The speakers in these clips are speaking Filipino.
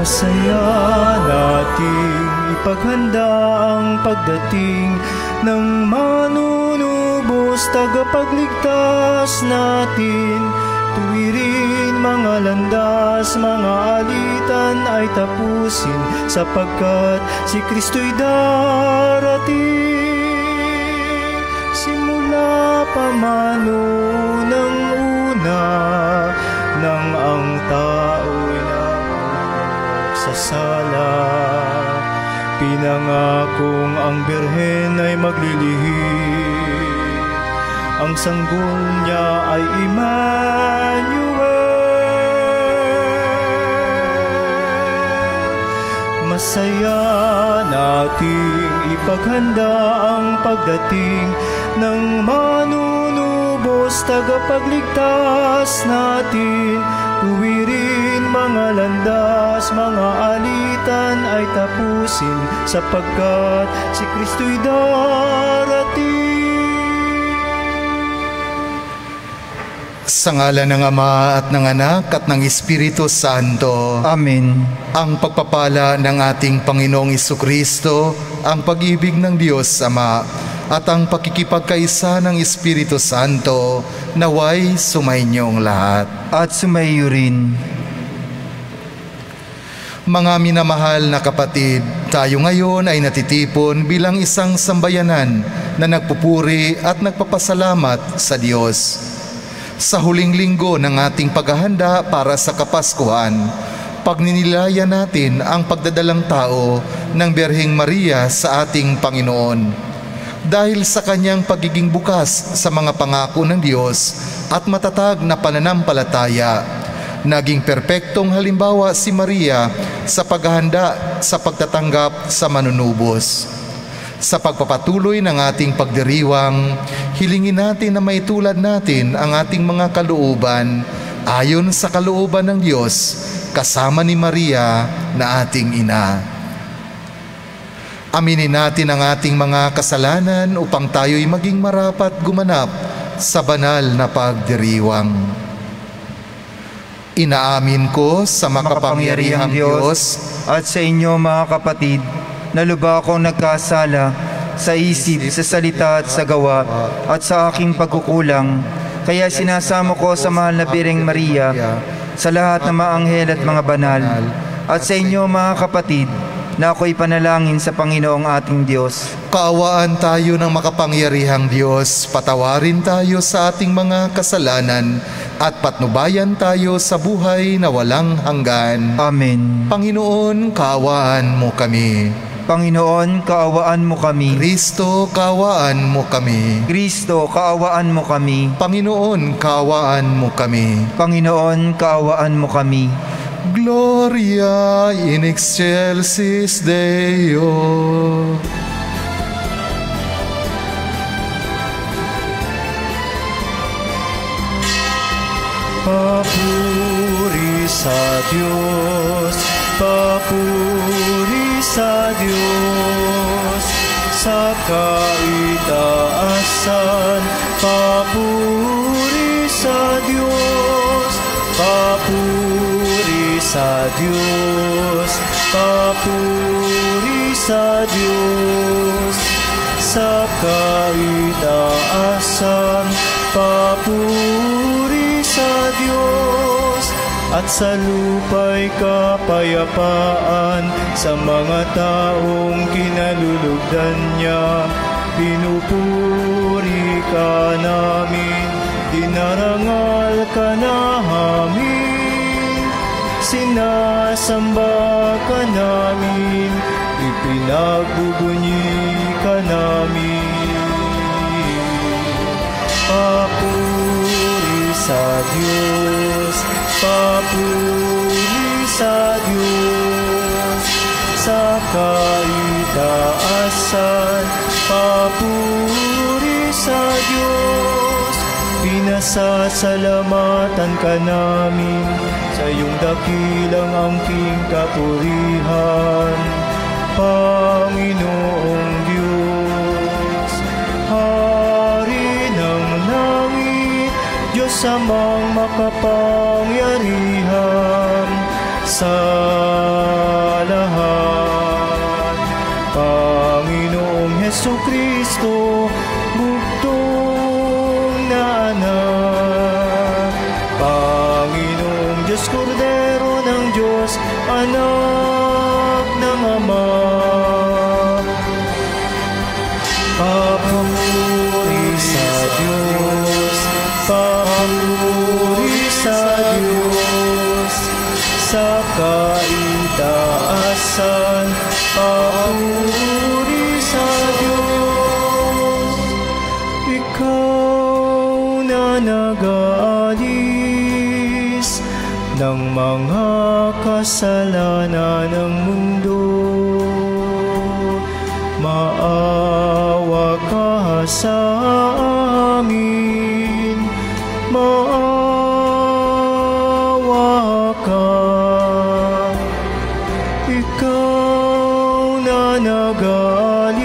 Masaya nating ipaghanda ang pagdating ng manunubos, tagapagligtas natin. Tuwirin mga landas, mga alitan ay tapusin, sapagkat si Kristo'y darating. Simula pa mano ng una, nang ang tao'y nagsasala, pinangakong ang Birhen ay maglilihim. Ang sanggol niya ay Emmanuel. Masaya nating ipaghanda ang pagdating ng manunubos, tagapagligtas natin. Tuwirin mga landas, mga alitan ay tapusin, sapagkat si Kristo'y darating. Sa ngalan ng Ama at ng Anak at ng Espiritu Santo. Amen. Ang pagpapala ng ating Panginoong Jesucristo, ang pag-ibig ng Diyos Ama, at ang pakikipagkaisa ng Espiritu Santo, naway sumainyong lahat. At sumaiyo rin. Mga minamahal na kapatid, tayo ngayon ay natitipon bilang isang sambayanan na nagpupuri at nagpapasalamat sa Diyos. Sa huling linggo ng ating paghahanda para sa Kapaskuhan, pagninilayan natin ang pagdadalang tao ng Birheng Maria sa ating Panginoon. Dahil sa kanyang pagiging bukas sa mga pangako ng Diyos at matatag na pananampalataya, naging perpektong halimbawa si Maria sa paghahanda sa pagtatanggap sa manunubos. Sa pagpapatuloy ng ating pagdiriwang, hilingin natin na maitulad natin ang ating mga kalooban ayon sa kalooban ng Diyos, kasama ni Maria na ating ina. Aminin natin ang ating mga kasalanan upang tayo'y maging marapat gumanap sa banal na pagdiriwang. Inaamin ko sa makapangyarihang Diyos at sa inyo mga kapatid, na lubha akong nagkasala sa isip, sa salita at sa gawa at sa aking pagkukulang. Kaya sinasamo ko sa mahal na Birheng Maria, sa lahat ng mga anghel at mga banal, at sa inyo mga kapatid, na ako'y panalangin sa Panginoong ating Diyos. Kaawaan tayo ng makapangyarihang Diyos, patawarin tayo sa ating mga kasalanan, at patnubayan tayo sa buhay na walang hanggan. Amen. Panginoon, kaawaan mo kami. Panginoon, kaawaan mo kami. Kristo, kaawaan mo kami. Kristo, kaawaan mo kami. Panginoon, kaawaan mo kami. Panginoon, kaawaan mo kami. Gloria in excelsis Deo. Papuri sa Diyos, papuri sa Diyos, sa kaitaasan, papuri sa Diyos, papuri sa Diyos, papuri sa Diyos, sa kaitaasan, papuri sa Diyos, at sa lupa'y kapayapaan sa mga taong kinalulugdan niya. Pinupuri ka namin, dinarangal ka namin, sinasamba ka namin, ipinagbubunyi ka namin. Papuri sa Diyos, papuri sa Diyos, sa kaitaasan, papuri sa Diyos. Pinasasalamatan ka namin sa iyong dakilang angking kapurihan, Panginoong Diyos, Hari ng langit, Diyos amang makapangyarihan, sa lahat. Panginoong Hesukristo, bugtong na anak. Panginoong Diyos, Kordero ng Diyos, anak ng Ama. Papuri sa Diyos, papuri sa Diyos, sa kaitaasan, papuri sa Diyos. Ikaw na nag-aalis ng mga kasalanan ng mundo, maawa ka sa amin, maawa ka. Ikaw na nag-aalis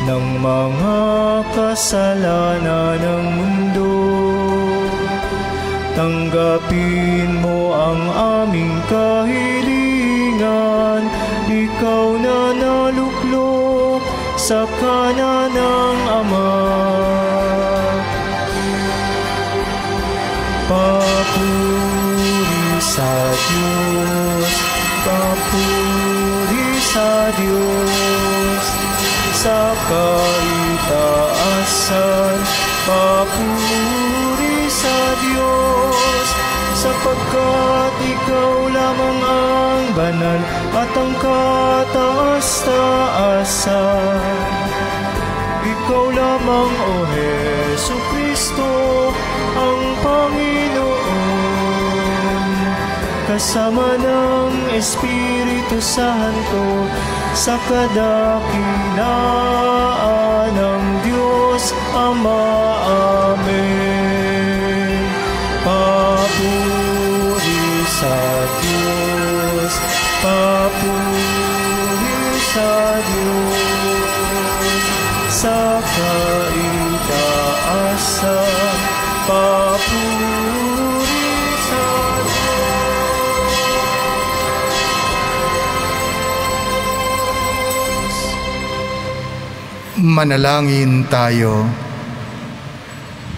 ng mga kasalanan ng mundo, tanggapin mo ang aming kahilingan. Ikaw na naluklok sa kanan ng Ama. Papuri sa Diyos, papuri sa Diyos, sa kaitaasan, papuri sa Diyos, sapagkat ikaw lamang ang banal at ang kataas-taasan. Ikaw lamang, O Hesukristo, ang Panginoon, kasama ng Espiritu Santo, sa kadakilaan ng Diyos Ama. Amen. Papuri sa Diyos, papuri sa Diyos, sa kaitaasan, papuri sa Diyos. Manalangin tayo.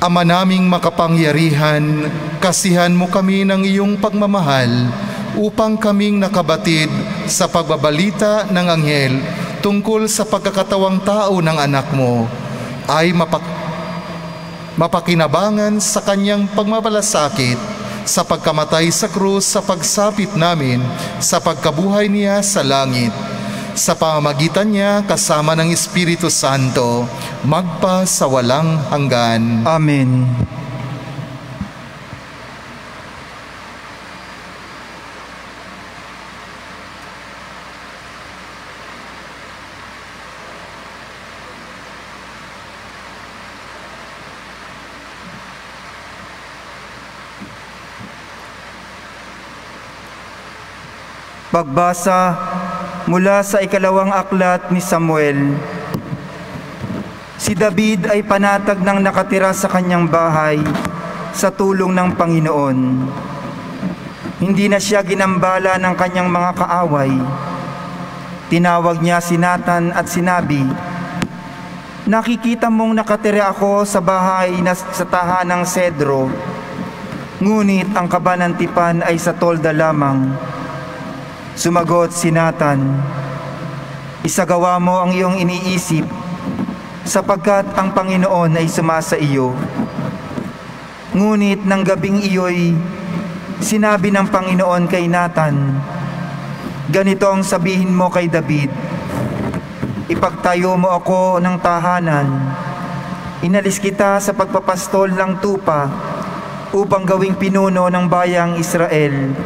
Ama naming makapangyarihan, kasihan mo kami ng iyong pagmamahal upang kaming nakabatid sa pagbabalita ng anghel tungkol sa pagkakatawang tao ng anak mo ay mapakinabangan sa kanyang pagmabalasakit sa pagkamatay sa krus, sa pagsapit namin sa pagkabuhay niya sa langit. Sa pamamagitan niya kasama ng Espiritu Santo, magpa sa walang hanggan. Amen. Pagbasa mula sa ikalawang aklat ni Samuel. Si David ay panatag ng nakatira sa kanyang bahay sa tulong ng Panginoon. Hindi na siya ginambala ng kanyang mga kaaway. Tinawag niya si Nathan at sinabi, "Nakikita mong nakatira ako sa bahay na sa tahanang sedro, ngunit ang kabanantipan ay sa tolda lamang." Sumagot si Nathan, "Isagawa mo ang iyong iniisip, sapagkat ang Panginoon ay sumasa iyo." Ngunit ng gabing iyo'y sinabi ng Panginoon kay Nathan, "Ganito ang sabihin mo kay David, ipagtayo mo ako ng tahanan. Inalis kita sa pagpapastol ng tupa upang gawing pinuno ng bayang Israel.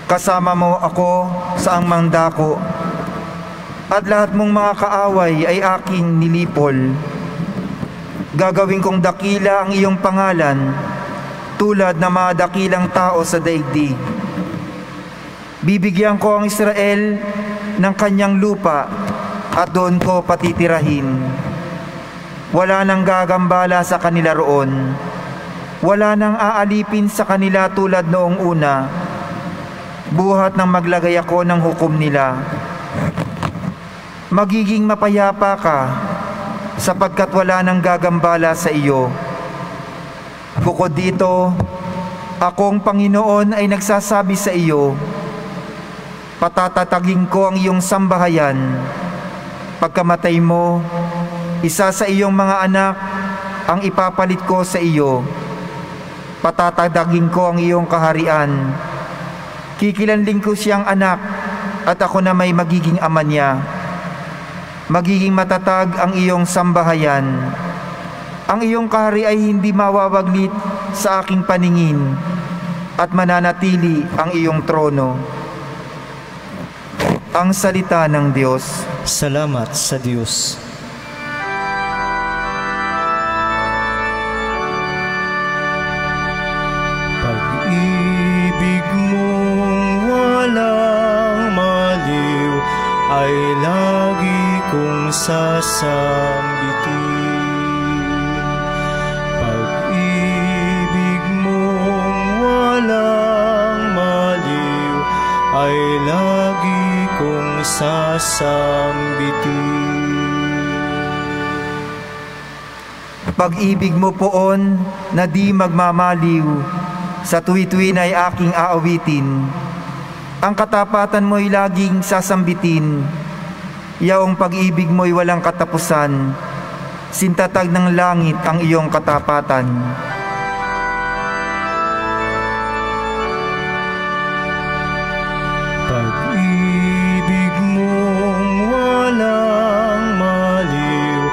Kasama mo ako sa ang dako, at lahat mong mga kaaway ay aking nilipol. Gagawin kong dakila ang iyong pangalan, tulad ng mga dakilang tao sa daigdig. Bibigyan ko ang Israel ng kanyang lupa, at doon ko patitirahin. Wala nang gagambala sa kanila roon. Wala nang aalipin sa kanila tulad noong una, buhat nang maglagay ako ng hukom nila. Magiging mapayapa ka, sapagkat wala nang gagambala sa iyo. Bukod dito, akong Panginoon ay nagsasabi sa iyo, patatatagin ko ang iyong sambahayan. Pagkamatay mo, isa sa iyong mga anak ang ipapalit ko sa iyo. Patatagin ko ang iyong kaharian. Kikilanling ko siyang anak at ako na may magiging ama niya. Magiging matatag ang iyong sambahayan. Ang iyong kahari ay hindi mawawaglit sa aking paningin at mananatili ang iyong trono. Ang salita ng Diyos. Salamat sa Diyos. Pag-ibig mong walang maliw ay lagi kong sasambitin. Pag-ibig mong walang maliw ay lagi kong sasambitin. Pag-ibig mo poon na di magmamaliw, sa tuwi-tuwi na ay aking aawitin. Ang katapatan mo'y laging sasambitin, yaong pag-ibig mo'y walang katapusan, sintatag ng langit ang iyong katapatan. Pag-ibig mong walang maliw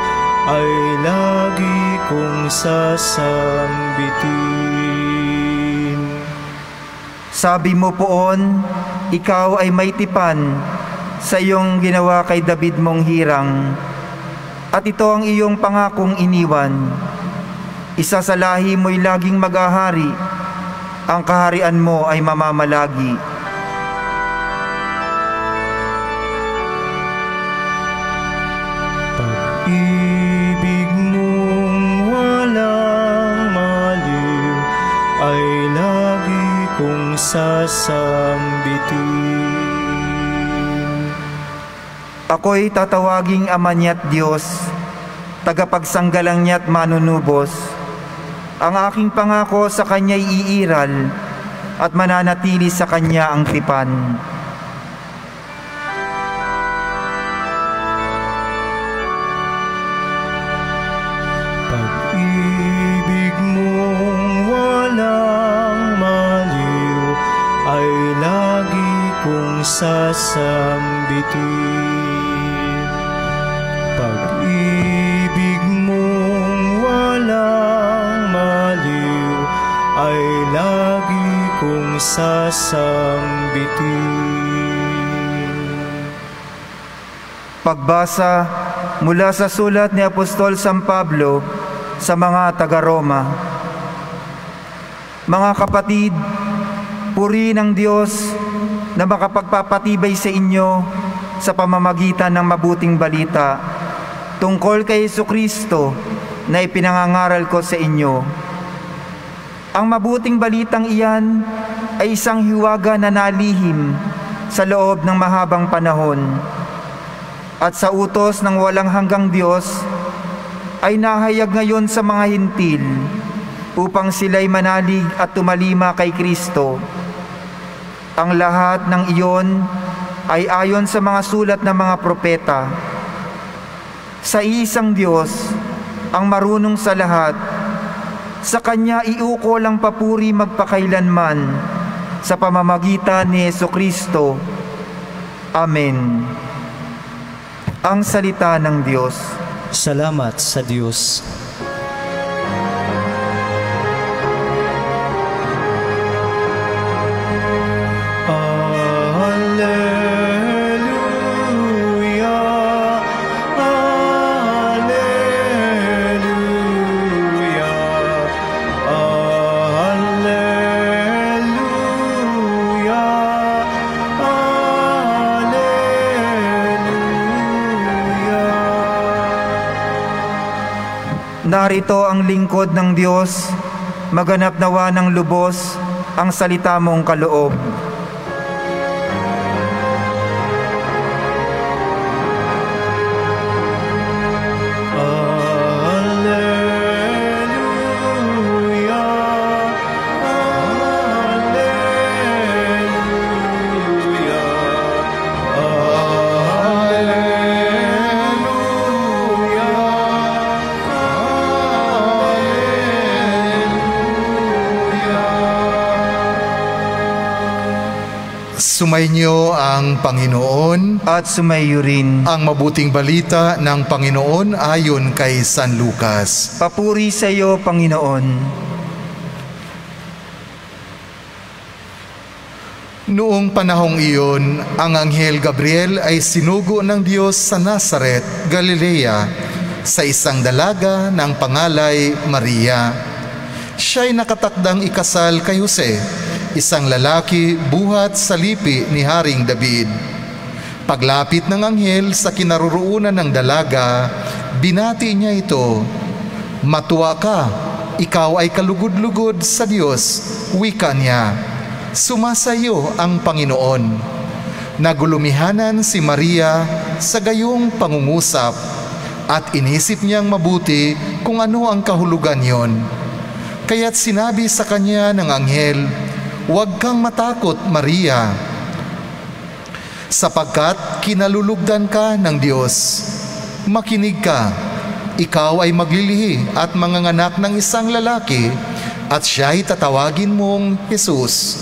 ay lagi kong sasambitin. Sabi mo poon, ikaw ay may tipan sa iyong ginawa kay David mong hirang, at ito ang iyong pangakong iniwan. Isa sa lahi mo'y laging mag-ahari, ang kaharian mo ay mamamalagi. Pag-ibig mong walang maliw ay lagi kong sasambitin. Ako'y tatawaging Ama niya't Diyos, tagapagsanggalang niya't manunubos. Ang aking pangako sa Kanya'y iiral, at mananatili sa Kanya ang tipan. Pag-ibig mong walang maliw ay lagi kong sasambitin. Pag-ibig mong walang maliw ay lagi kong sasambitin. Pagbasa mula sa sulat ni Apostol San Pablo sa mga taga-Roma. Mga kapatid, puri ng Diyos na makapagpapatibay sa inyo sa pamamagitan ng mabuting balita tungkol kay Jesucristo na ipinangangaral ko sa inyo. Ang mabuting balitang iyan ay isang hiwaga na nalihim sa loob ng mahabang panahon, at sa utos ng walang hanggang Diyos ay nahayag ngayon sa mga hintil upang sila'y manalig at tumalima kay Kristo. Ang lahat ng iyon ay ayon sa mga sulat ng mga propeta. Sa isang Diyos, ang marunong sa lahat, sa Kanya iukol ang papuri magpakailanman sa pamamagitan ni Jesucristo. Amen. Ang salita ng Diyos. Salamat sa Diyos. Narito ang lingkod ng Diyos, maganap nawa ng lubos ang salita mong kaloob. Sumainyo ang Panginoon. At sumayo rin. Ang mabuting balita ng Panginoon ayon kay San Lucas. Papuri sa iyo, Panginoon. Noong panahong iyon, ang Anghel Gabriel ay sinugo ng Diyos sa Nazaret, Galilea, sa isang dalaga ng pangalay Maria. Siya'y nakatakdang ikasal kay Jose, isang lalaki buhat sa lipi ni Haring David. Paglapit ng anghel sa kinaroroonan ng dalaga, binati niya ito, "Matuwa ka, ikaw ay kalugod-lugod sa Diyos," wika niya. "Sumasayo ang Panginoon." Nagulumihanan si Maria sa gayong pangungusap at inisip niyang mabuti kung ano ang kahulugan yon. Kaya't sinabi sa kanya ng anghel, "Huwag kang matakot, Maria, sapagkat kinalulugdan ka ng Diyos. Makinig ka, ikaw ay maglilihi at manganganak ng isang lalaki at siya'y tatawagin mong Jesus.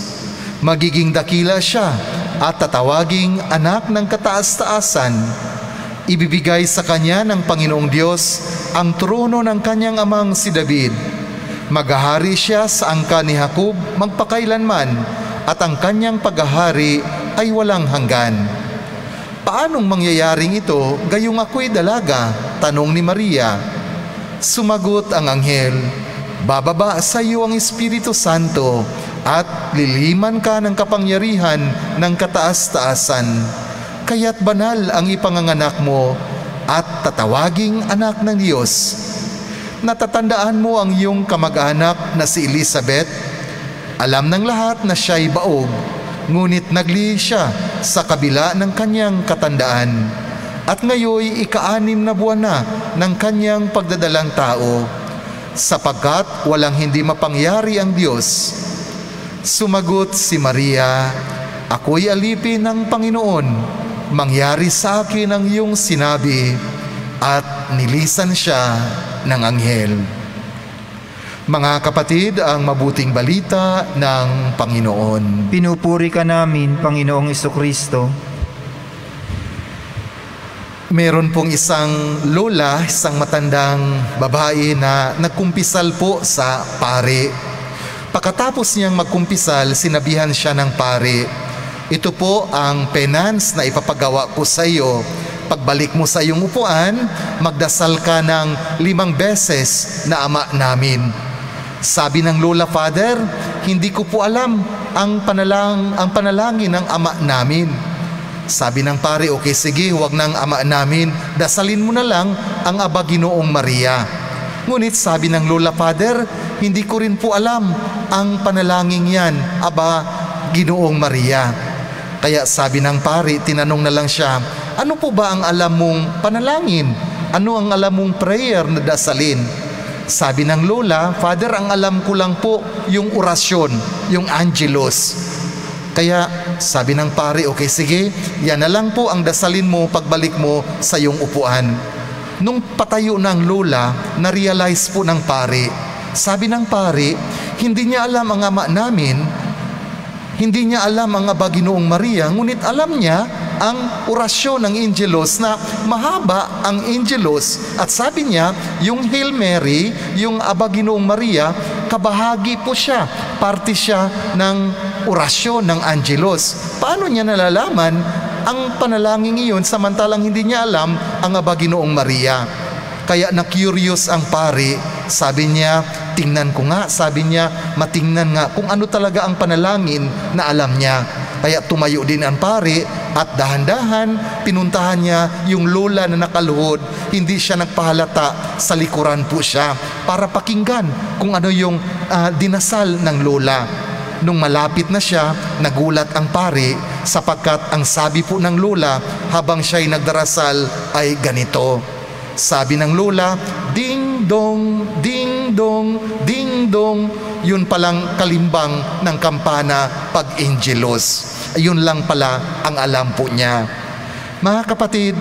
Magiging dakila siya at tatawaging anak ng kataas-taasan. Ibibigay sa kanya ng Panginoong Diyos ang trono ng kanyang amang si David. Maghahari siya sa angka ni Jacob magpakailanman at ang kanyang paghahari ay walang hanggan." "Paanong mangyayaring ito gayong ako'y dalaga?" tanong ni Maria. Sumagot ang anghel, "Bababa sa iyo ang Espiritu Santo at liliman ka ng kapangyarihan ng kataas-taasan. Kaya't banal ang ipanganganak mo at tatawaging anak ng Diyos. Natatandaan mo ang iyong kamag-anak na si Elizabeth? Alam ng lahat na siya'y baog, ngunit naglihi siya sa kabila ng kanyang katandaan. At ngayoy ika-6 na buwan na ng kanyang pagdadalang tao, sapagkat walang hindi mapangyari ang Diyos." Sumagot si Maria, "Ako'y alipin ng Panginoon, mangyari sa akin ang iyong sinabi," at nilisan siya ng anghel. Mga kapatid, ang mabuting balita ng Panginoon. Pinupuri ka namin, Panginoong Jesucristo. Meron pong isang lola, isang matandang babae na nagkumpisal po sa pare. Pagkatapos niyang magkumpisal, sinabihan siya ng pare, "Ito po ang penance na ipapagawa ko sa iyo. Pagbalik mo sa iyong upuan, magdasal ka ng 5 beses na Ama namin." Sabi ng lola, "Father, hindi ko po alam ang panalangin ng Ama namin." Sabi ng pare, "Okay, sige, huwag ng Ama namin. Dasalin mo na lang ang Aba Ginoong Maria." Ngunit sabi ng lola, "Father, hindi ko rin po alam ang panalangin yan, Aba Ginoong Maria." Kaya sabi ng pare, tinanong na lang siya, "Ano po ba ang alam mong panalangin? Ano ang alam mong prayer na dasalin?" Sabi ng lola, "Father, ang alam ko lang po yung orasyon, yung Angelus." Kaya sabi ng pare, "Okay, sige, yan na lang po ang dasalin mo pagbalik mo sa iyong upuan." Nung patayo ng lola, na-realize po ng pare. Sabi ng pare, hindi niya alam ang Ama namin, hindi niya alam ang Aba Ginoong Maria, ngunit alam niya ang orasyon ng Angelus na mahaba ang Angelus. At sabi niya, yung Hail Mary, yung Aba Ginoong Maria, kabahagi po siya, parte siya ng orasyon ng Angelus. Paano niya nalalaman ang panalangin iyon samantalang hindi niya alam ang Aba Ginoong Maria? Kaya na-curious ang pare, sabi niya, "Tingnan ko nga," sabi niya, "matingnan nga kung ano talaga ang panalangin na alam niya." Kaya tumayo din ang pare At dahan-dahan, pinuntahan niya yung lola na nakaluhod. Hindi siya nagpahalata, sa likuran po siya para pakinggan kung ano yung dinasal ng lola. Nung malapit na siya, nagulat ang pari sapagkat ang sabi po ng lola habang siya'y nagdarasal ay ganito. Sabi ng lola, ding dong, ding dong, ding dong. Yun palang kalimbang ng kampana pag Angelus. Yun lang pala ang alam po niya. Mga kapatid,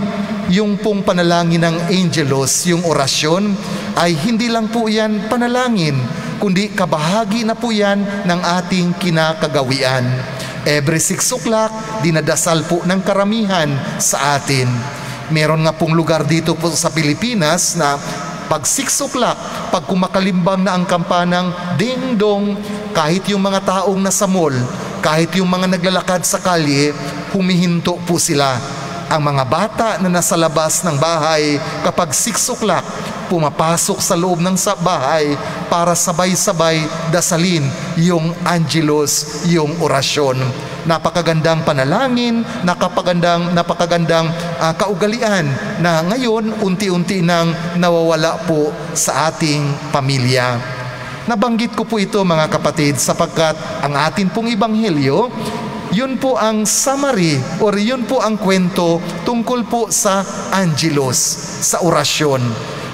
yung pong panalangin ng Angelus, yung orasyon, ay hindi lang po yan panalangin, kundi kabahagi na po yan ng ating kinakagawian. Every 6 o'clock, dinadasal po ng karamihan sa atin. Meron nga pong lugar dito po sa Pilipinas na pag 6 o'clock, pag kumakalimbang na ang kampanang ding-dong, kahit yung mga taong nasa mall, kahit yung mga naglalakad sa kalye, humihinto po sila. Ang mga bata na nasa labas ng bahay, kapag 6 o'clock, pumapasok sa loob ng bahay para sabay-sabay dasalin yung Angelus, yung orasyon. Napakagandang panalangin, napakagandang kaugalian na ngayon unti-unti nang nawawala po sa ating pamilya. Nabanggit ko po ito mga kapatid sapagkat ang atin pong ebanghelyo, yun po ang summary or yun po ang kwento tungkol po sa Angelus, sa orasyon.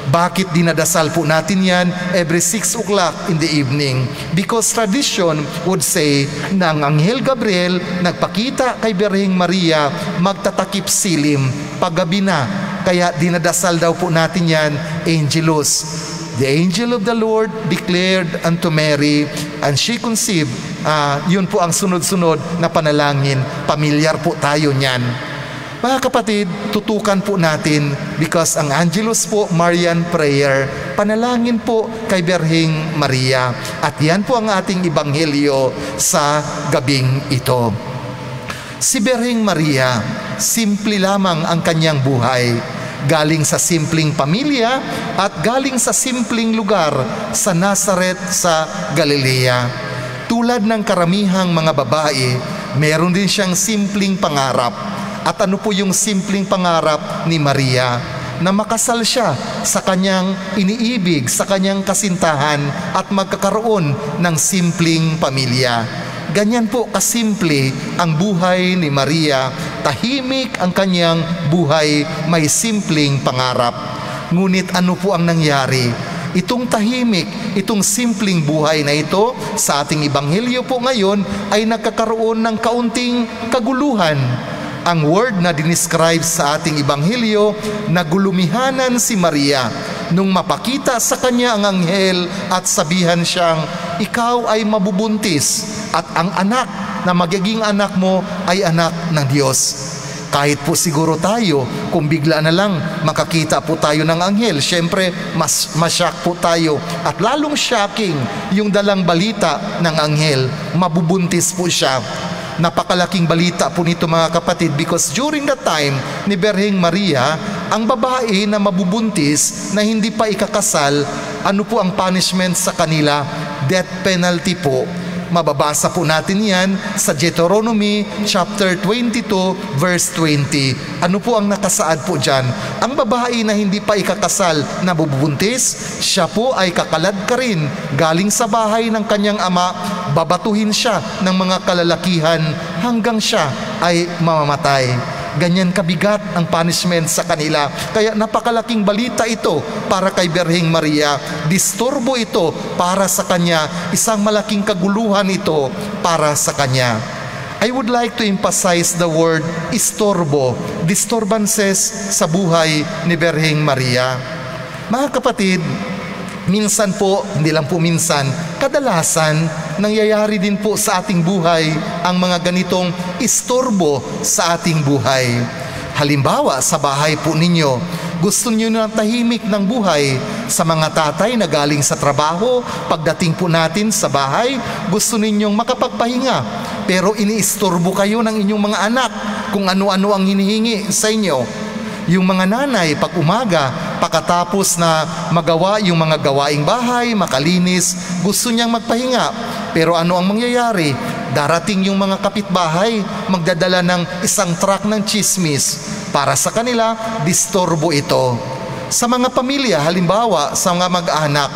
Bakit dinadasal po natin yan every 6 o'clock in the evening? Because tradition would say na ang Anghel Gabriel nagpakita kay Birheng Maria magtatakip silim paggabi na. Kaya dinadasal daw po natin yan, Angelus. The angel of the Lord declared unto Mary, and she conceived. Yun po ang sunod-sunod na panalangin. Pamilyar po tayo niyan. Mga kapatid, tutukan po natin because ang Angelus po, Marian prayer, panalangin po kay Birheng Maria. At yan po ang ating ebanghelyo sa gabing ito. Si Birheng Maria, simple lamang ang kanyang buhay. Galing sa simpleng pamilya at galing sa simpleng lugar sa Nazareth sa Galilea. Tulad ng karamihang mga babae, meron din siyang simpleng pangarap. At ano po yung simpleng pangarap ni Maria? Na makasal siya sa kanyang iniibig, sa kanyang kasintahan at magkakaroon ng simpleng pamilya. Ganyan po kasimple ang buhay ni Maria. Tahimik ang kanyang buhay, may simpleng pangarap. Ngunit ano po ang nangyari? Itong tahimik, itong simpleng buhay na ito sa ating ebanghelyo po ngayon ay nagkakaroon ng kaunting kaguluhan. Ang word na dinescribe sa ating ebanghelyo, nagulumihanan si Maria nung mapakita sa kanya ang anghel at sabihan siyang, ikaw ay mabubuntis at ang anak na magiging anak mo ay anak ng Diyos. Kahit po siguro tayo, kung bigla na lang makakita po tayo ng anghel, syempre mas shock po tayo. At lalong shocking yung dalang balita ng anghel, mabubuntis po siya. Napakalaking balita po nito mga kapatid because during that time ni Birheng Maria, ang babae na mabubuntis na hindi pa ikakasal, ano po ang punishment sa kanila? Death penalty po. Mababasa po natin yan sa Deuteronomy chapter 22 verse 20. Ano po ang nakasaad po dyan? Ang babae na hindi pa ikakasal na bubuntis, siya po ay kakalad ka rin galing sa bahay ng kanyang ama, babatuhin siya ng mga kalalakihan hanggang siya ay mamamatay. Ganyan kabigat ang punishment sa kanila. Kaya napakalaking balita ito para kay Birheng Maria. Disturbo ito para sa kanya. Isang malaking kaguluhan ito para sa kanya. I would like to emphasize the word istorbo, disturbances sa buhay ni Birheng Maria. Mga kapatid, minsan po, hindi lang po minsan, kadalasan, nangyayari din po sa ating buhay ang mga ganitong istorbo sa ating buhay. Halimbawa, sa bahay po ninyo, gusto niyo na tahimik ng buhay. Sa mga tatay na galing sa trabaho, pagdating po natin sa bahay, gusto ninyong makapagpahinga. Pero iniistorbo kayo ng inyong mga anak kung ano-ano ang hinihingi sa inyo. Yung mga nanay, pag umaga, pagkatapos na magawa yung mga gawaing bahay, makalinis, gusto niyang magpahinga. Pero ano ang mangyayari? darating yung mga kapitbahay, magdadala ng isang truck ng chismis. Para sa kanila, disturbo ito. Sa mga pamilya, halimbawa sa mga mag-anak,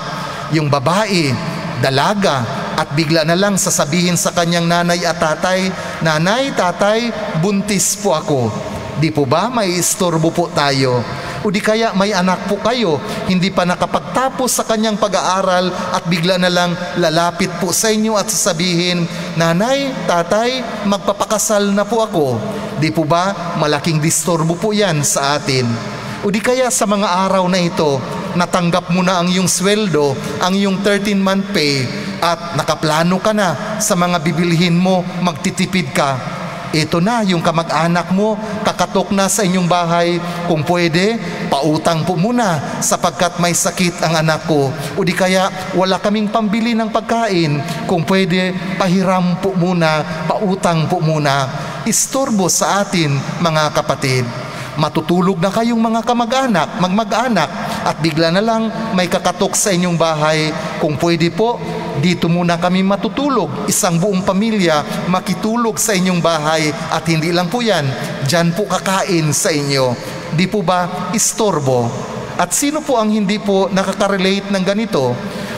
yung babae, dalaga, at bigla na lang sasabihin sa kanyang nanay at tatay, "Nanay, tatay, buntis po ako." Di po ba may istorbo po tayo? O di kaya may anak po kayo, hindi pa nakapagtapos sa kanyang pag-aaral at bigla na lang lalapit po sa inyo at sasabihin, "Nanay, tatay, magpapakasal na po ako." Di po ba malaking disturbo po yan sa atin? O di kaya sa mga araw na ito, natanggap mo na ang iyong sweldo, ang iyong 13-month pay, at nakaplano ka na sa mga bibilhin mo, magtitipid ka. Ito na yung kamag-anak mo, kakatok na sa inyong bahay, "Kung pwede, pautang po muna sapagkat may sakit ang anak ko." O di kaya, "Wala kaming pambili ng pagkain, kung pwede, pahiram po muna, pautang po muna." Istorbo sa atin, mga kapatid. Matutulog na kayong mga kamag-anak, mag-anak, at bigla na lang may kakatok sa inyong bahay, "Kung pwede po, dito muna kami matutulog, isang buong pamilya makitulog sa inyong bahay." At hindi lang po yan, dyan po kakain sa inyo. Di po ba istorbo? At sino po ang hindi po nakaka-relate ng ganito?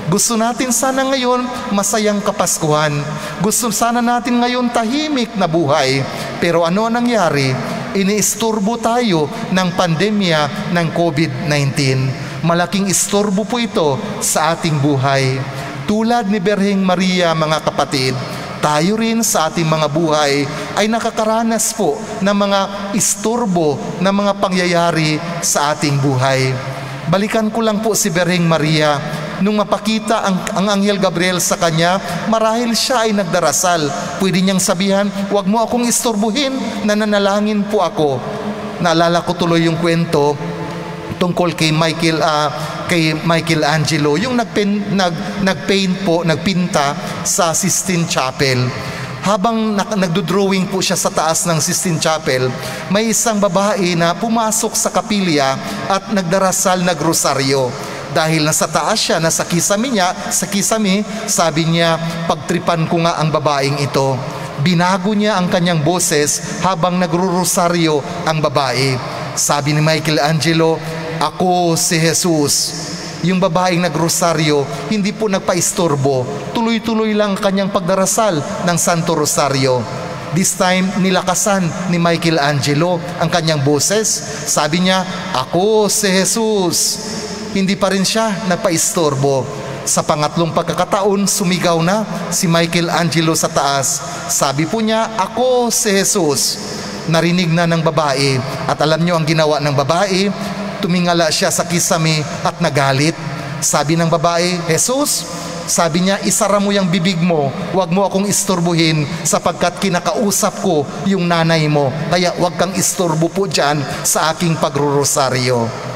Gusto natin sana ngayon masayang Kapaskuhan. Gusto sana natin ngayon tahimik na buhay. Pero ano ang nangyari? Iniistorbo tayo ng pandemya ng COVID-19. Malaking istorbo po ito sa ating buhay. Tulad ni Birheng Maria, mga kapatid, tayo rin sa ating mga buhay ay nakakaranas po ng mga istorbo na mga pangyayari sa ating buhay. Balikan ko lang po si Birheng Maria. Nung mapakita ang Anghel Gabriel sa kanya, marahil siya ay nagdarasal. Pwede niyang sabihan, "Huwag mo akong istorbuhin, nananalangin po ako." Naalala ko tuloy yung kwento tungkol kay Michelangelo, yung nagpinta sa Sistine Chapel. Habang nagdo-drawing po siya sa taas ng Sistine Chapel, may isang babae na pumasok sa kapilya at nagdarasal, nagrosaryo. Dahil nasa taas siya, nasa kisame, sabi niya, "Pagtripan ko nga ang babaeng ito." Binago niya ang kanyang boses habang nagro-rosaryo ang babae. Sabi ni Michelangelo, "Ako si Jesus." Yung babaeng nagrosaryo, hindi po nagpaistorbo. Tuloy-tuloy lang kanyang pagdarasal ng Santo Rosario. This time, nilakasan ni Michelangelo ang kanyang boses. Sabi niya, "Ako si Jesus." Hindi pa rin siya nagpaistorbo. Sa pangatlong pagkakataon, sumigaw na si Michelangelo sa taas. Sabi po niya, "Ako si Jesus." Narinig na ng babae. At alam niyo ang ginawa ng babae? Tumingala siya sa kisame at nagalit. Sabi ng babae, "Jesus," sabi niya, "isara mo yung bibig mo. Huwag mo akong istorbuhin sapagkat kinakausap ko yung nanay mo. Kaya huwag kang istorbo po dyan sa aking pagrorosaryo."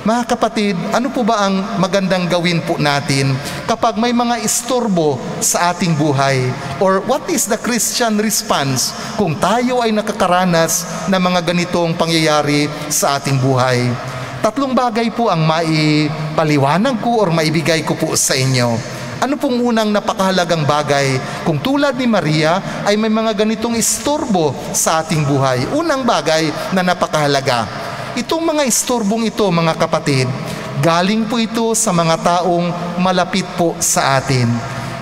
Mga kapatid, ano po ba ang magandang gawin po natin kapag may mga istorbo sa ating buhay? Or what is the Christian response kung tayo ay nakakaranas ng mga ganitong pangyayari sa ating buhay? 3 bagay po ang maipaliwanag ko or maibigay ko po sa inyo. Ano pong unang napakahalagang bagay kung tulad ni Maria ay may mga ganitong istorbo sa ating buhay? Unang bagay na napakahalaga. Itong mga istorbong ito, mga kapatid, galing po ito sa mga taong malapit po sa atin.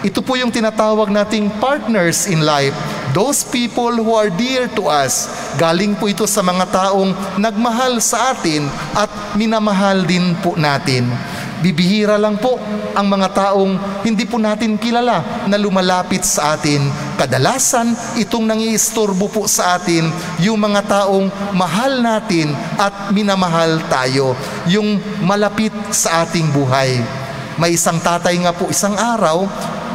Ito po yung tinatawag nating partners in life. Those people who are dear to us. Galing po ito sa mga taong nagmahal sa atin at minamahal din po natin. Bibihira lang po ang mga taong hindi po natin kilala na lumalapit sa atin. Kadalasan, itong nangiistorbo po sa atin yung mga taong mahal natin at minamahal tayo, yung malapit sa ating buhay. May isang tatay nga po, isang araw,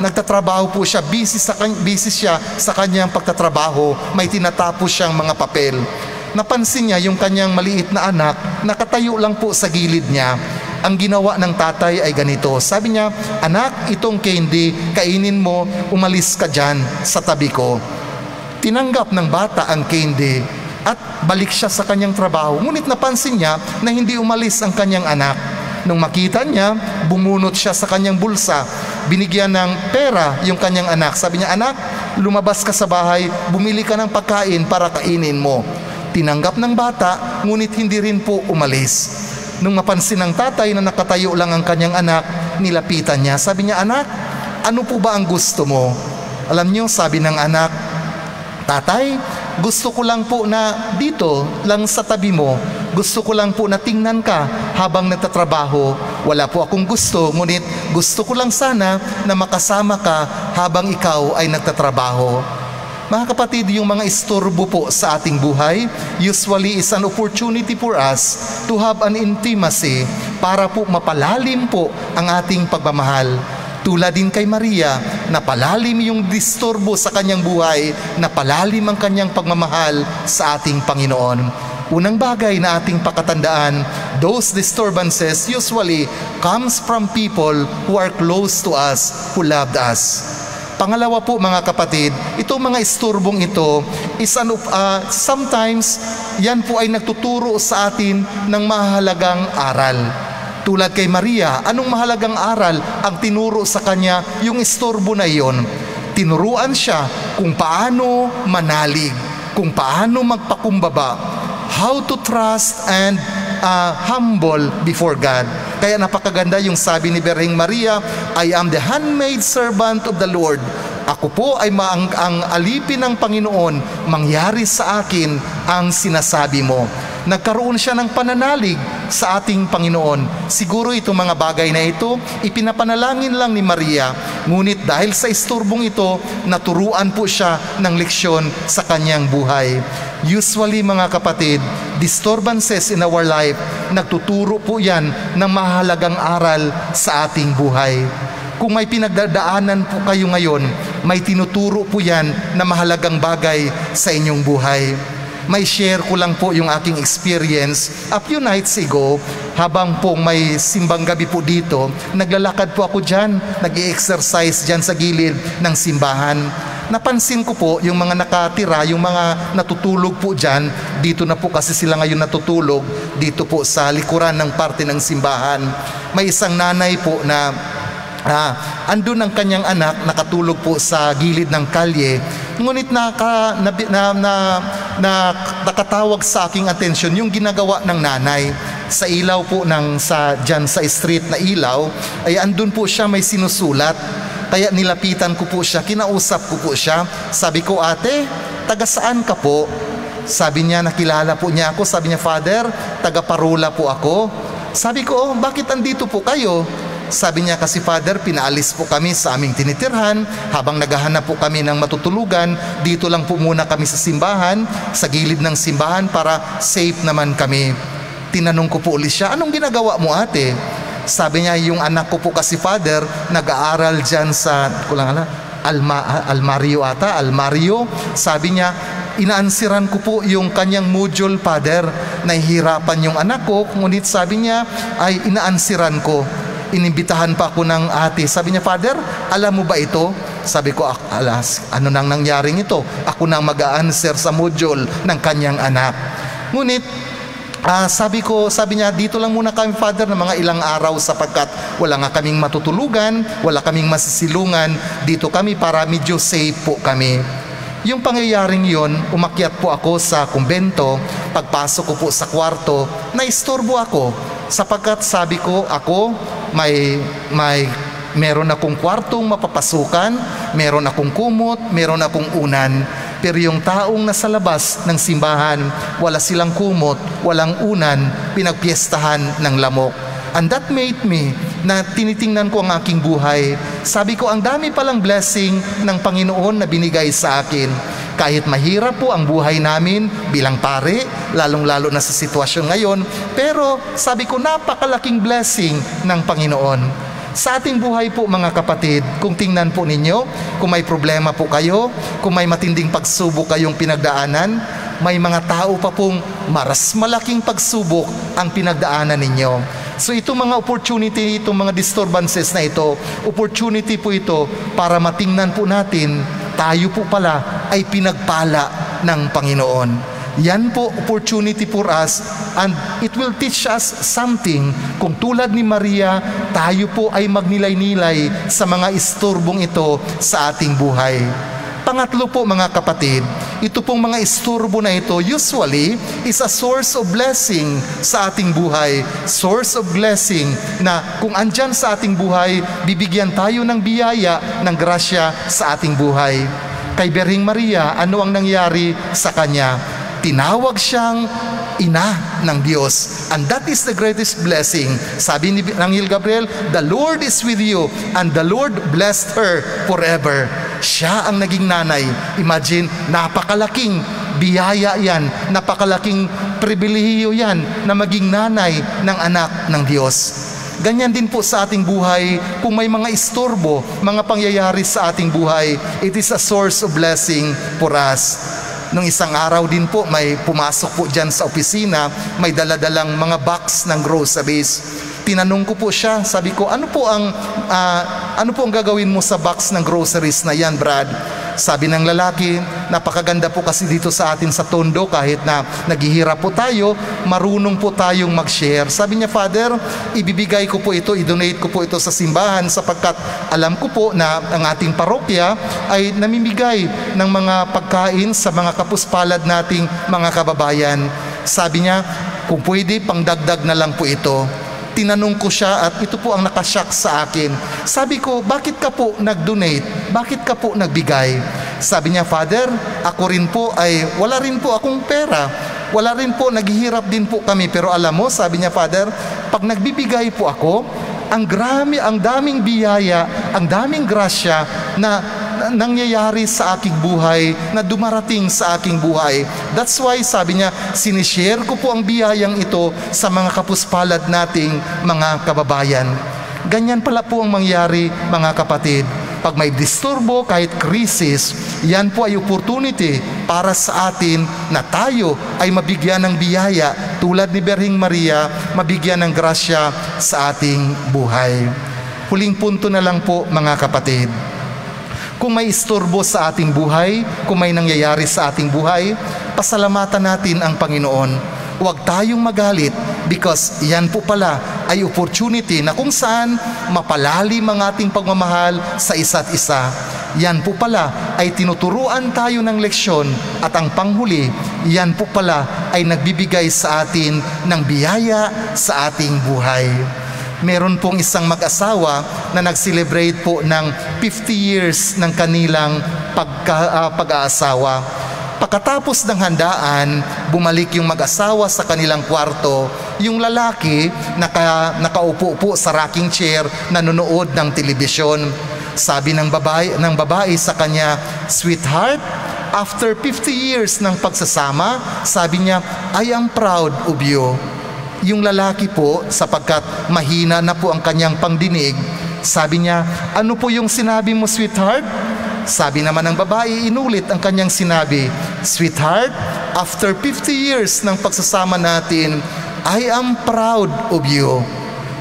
nagtatrabaho po siya, busy siya sa kanyang pagtatrabaho, may tinatapos siyang mga papel. Napansin niya yung kanyang maliit na anak, nakatayo lang po sa gilid niya. Ang ginawa ng tatay ay ganito. Sabi niya, "Anak, itong candy, kainin mo, umalis ka dyan sa tabi ko." Tinanggap ng bata ang candy at balik siya sa kanyang trabaho. Ngunit napansin niya na hindi umalis ang kanyang anak. Nung makita niya, bumunot siya sa kanyang bulsa. Binigyan ng pera yung kanyang anak. Sabi niya, "Anak, lumabas ka sa bahay, bumili ka ng pagkain para kainin mo. Tinanggap ng bata, ngunit hindi rin po umalis. Nung mapansin ng tatay na nakatayo lang ang kanyang anak, nilapitan niya. Sabi niya, "Anak, ano po ba ang gusto mo?" Alam niyo, sabi ng anak, "Tatay, gusto ko lang po na dito lang sa tabi mo. Gusto ko lang po na tingnan ka habang nagtatrabaho. Wala po akong gusto, ngunit gusto ko lang sana na makasama ka habang ikaw ay nagtatrabaho." Mga kapatid, yung mga istorbo po sa ating buhay usually is an opportunity for us to have an intimacy para po mapalalim po ang ating pagmamahal. Tulad din kay Maria, napalalim yung disturbo sa kanyang buhay, napalalim ang kanyang pagmamahal sa ating Panginoon. Unang bagay na ating pakatandaan, those disturbances usually comes from people who are close to us, who loved us. Pangalawa po mga kapatid, itong mga isturbong ito is sometimes yan po ay nagtuturo sa atin ng mahalagang aral. Tulad kay Maria, anong mahalagang aral ang tinuro sa kanya? Yung istorbo na iyon. Tinuruan siya kung paano manalig, kung paano magpakumbaba, how to trust and humble before God. Kaya napakaganda yung sabi ni Birheng Maria, "I am the handmaid servant of the Lord." Ako po ay ang alipin ng Panginoon, mangyari sa akin ang sinasabi mo. Nagkaroon siya ng pananalig sa ating Panginoon. Siguro itong mga bagay na ito, ipinapanalangin lang ni Maria. Ngunit dahil sa isturbong ito, naturuan po siya ng leksyon sa kanyang buhay. Usually mga kapatid, disturbances in our life, nagtuturo po yan ng mahalagang aral sa ating buhay. Kung may pinagdadaanan po kayo ngayon, may tinuturo po yan na mahalagang bagay sa inyong buhay. May share ko lang po yung aking experience. A few nights ago, habang po may simbang gabi po dito, naglalakad po ako dyan, nag-i-exercise dyan sa gilid ng simbahan. Napansin ko po yung mga nakatira, yung mga natutulog po dyan, dito na po kasi sila ngayon natutulog, dito po sa likuran ng parte ng simbahan. May isang nanay po na andun ang kanyang anak, nakatulog po sa gilid ng kalye. Ngunit nakatawag sa aking atensyon yung ginagawa ng nanay. Sa ilaw po dyan sa street na ilaw, ay andun po siya may sinusulat. Kaya nilapitan ko po siya, kinausap ko po siya. Sabi ko, "Ate, taga saan ka po?" Sabi niya, nakilala po niya ako. Sabi niya, "Father, taga Parula po ako." Sabi ko, "Oh, bakit andito po kayo?" Sabi niya, "Kasi Father, pinaalis po kami sa aming tinitirhan habang naghahanap po kami ng matutulugan. Dito lang po muna kami sa simbahan, sa gilid ng simbahan para safe naman kami." Tinanong ko po ulit siya, "Anong ginagawa mo, ate?" Sabi niya, "Yung anak ko po kasi Father, nag-aaral dyan sa Almario. Sabi niya, inaansiran ko po yung kanyang module, Father. Nahihirapan yung anak ko, ngunit sabi niya ay inaansiran ko." Inimbitahan pa ako ng ate. Sabi niya, "Father, alam mo ba ito?" Sabi ko, "Ano nang nangyaring ito? Ako nang mag-a-answer sa module ng kanyang anak." Ngunit, sabi niya, "Dito lang muna kami, Father, ng mga ilang araw sapagkat wala nga kaming matutulugan, wala kaming masisilungan. Dito kami para medyo safe po kami." Yung pangyayaring yon, umakyat po ako sa kumbento. Pagpasok ko po sa kwarto, naistorbo ako sapagkat sabi ko, meron akong kwartong mapapasukan, meron akong kumot, meron akong unan. Pero yung taong nasa labas ng simbahan, wala silang kumot, walang unan, pinagpiestahan ng lamok. And that made me na tinitingnan ko ang aking buhay. Sabi ko, ang dami palang blessing ng Panginoon na binigay sa akin. Kahit mahirap po ang buhay namin bilang pare, lalong-lalo na sa sitwasyon ngayon, pero sabi ko, napakalaking blessing ng Panginoon. Sa ating buhay po mga kapatid, kung tingnan po ninyo, kung may problema po kayo, kung may matinding pagsubok kayong pinagdaanan, may mga tao pa pong maras malaking pagsubok ang pinagdaanan ninyo. So itong mga opportunity, itong mga disturbances na ito, opportunity po ito para matingnan po natin, tayo po pala ay pinagpala ng Panginoon. Yan po opportunity for us, and it will teach us something. Kung tulad ni Maria, tayo po ay magnilay-nilay sa mga isturbong ito sa ating buhay. Pangatlo po mga kapatid, ito pong mga istorbo na ito usually is a source of blessing sa ating buhay. Source of blessing na kung andyan sa ating buhay, bibigyan tayo ng biyaya, ng grasya sa ating buhay. Kay Birheng Maria, ano ang nangyari sa kanya? Tinawag siyang ina ng Diyos. And that is the greatest blessing. Sabi ni Anghel Gabriel, the Lord is with you and the Lord blessed her forever. Siya ang naging nanay. Imagine, napakalaking biyaya yan, napakalaking pribilehiyo yan na maging nanay ng anak ng Diyos. Ganyan din po sa ating buhay, kung may mga istorbo, mga pangyayari sa ating buhay, it is a source of blessing for us. Nung isang araw din po, may pumasok po dyan sa opisina, may daladalang mga box ng groceries. Tinanong ko po siya, sabi ko, ano po ang gagawin mo sa box ng groceries na yan, Brad? Sabi ng lalaki, napakaganda po kasi dito sa atin sa Tondo, kahit na naghihirap po tayo, marunong po tayong mag-share. Sabi niya, Father, ibibigay ko po ito, i-donate ko po ito sa simbahan sapagkat alam ko po na ang ating parokya ay namimigay ng mga pagkain sa mga kapuspalad nating mga kababayan. Sabi niya, kung pwede, pangdagdag na lang po ito. Tinanong ko siya at ito po ang nakashock sa akin. Sabi ko, bakit ka po nag-donate? Bakit ka po nagbigay? Sabi niya, Father, ako rin po ay wala rin po akong pera. Wala rin po, naghihirap din po kami. Pero alam mo, sabi niya, Father, pag nagbibigay po ako, ang daming biyaya, ang daming grasya na nangyayari sa aking buhay, na dumarating sa aking buhay. That's why, sabi niya, sinishare ko po ang biyayang ito sa mga kapuspalad nating mga kababayan. Ganyan pala po ang mangyari, mga kapatid. Pag may disturbo, kahit krisis, yan po ay opportunity para sa atin na tayo ay mabigyan ng biyaya, tulad ni Birheng Maria, mabigyan ng grasya sa ating buhay. Huling punto na lang po, mga kapatid. Kung may istorbo sa ating buhay, kung may nangyayari sa ating buhay, pasalamatan natin ang Panginoon. Huwag tayong magalit because yan po pala ay opportunity na kung saan mapalalim ang ating pagmamahal sa isa't isa. Yan po pala ay tinuturuan tayo ng leksyon at ang panghuli, yan po pala ay nagbibigay sa atin ng biyaya sa ating buhay. Meron pong isang mag-asawa na nag-celebrate po ng 50 years ng kanilang pag-aasawa. Pagkatapos ng handaan, bumalik yung mag-asawa sa kanilang kwarto. Yung lalaki nakaupo po sa rocking chair, nanonood ng telebisyon. Sabi ng babae sa kanya, Sweetheart, after 50 years ng pagsasama, sabi niya, I am proud of you. Yung lalaki po, sapagkat mahina na po ang kanyang pangdinig, sabi niya, ano po yung sinabi mo, sweetheart? Sabi naman ng babae, inulit ang kanyang sinabi, Sweetheart, after 50 years ng pagsasama natin, I am proud of you.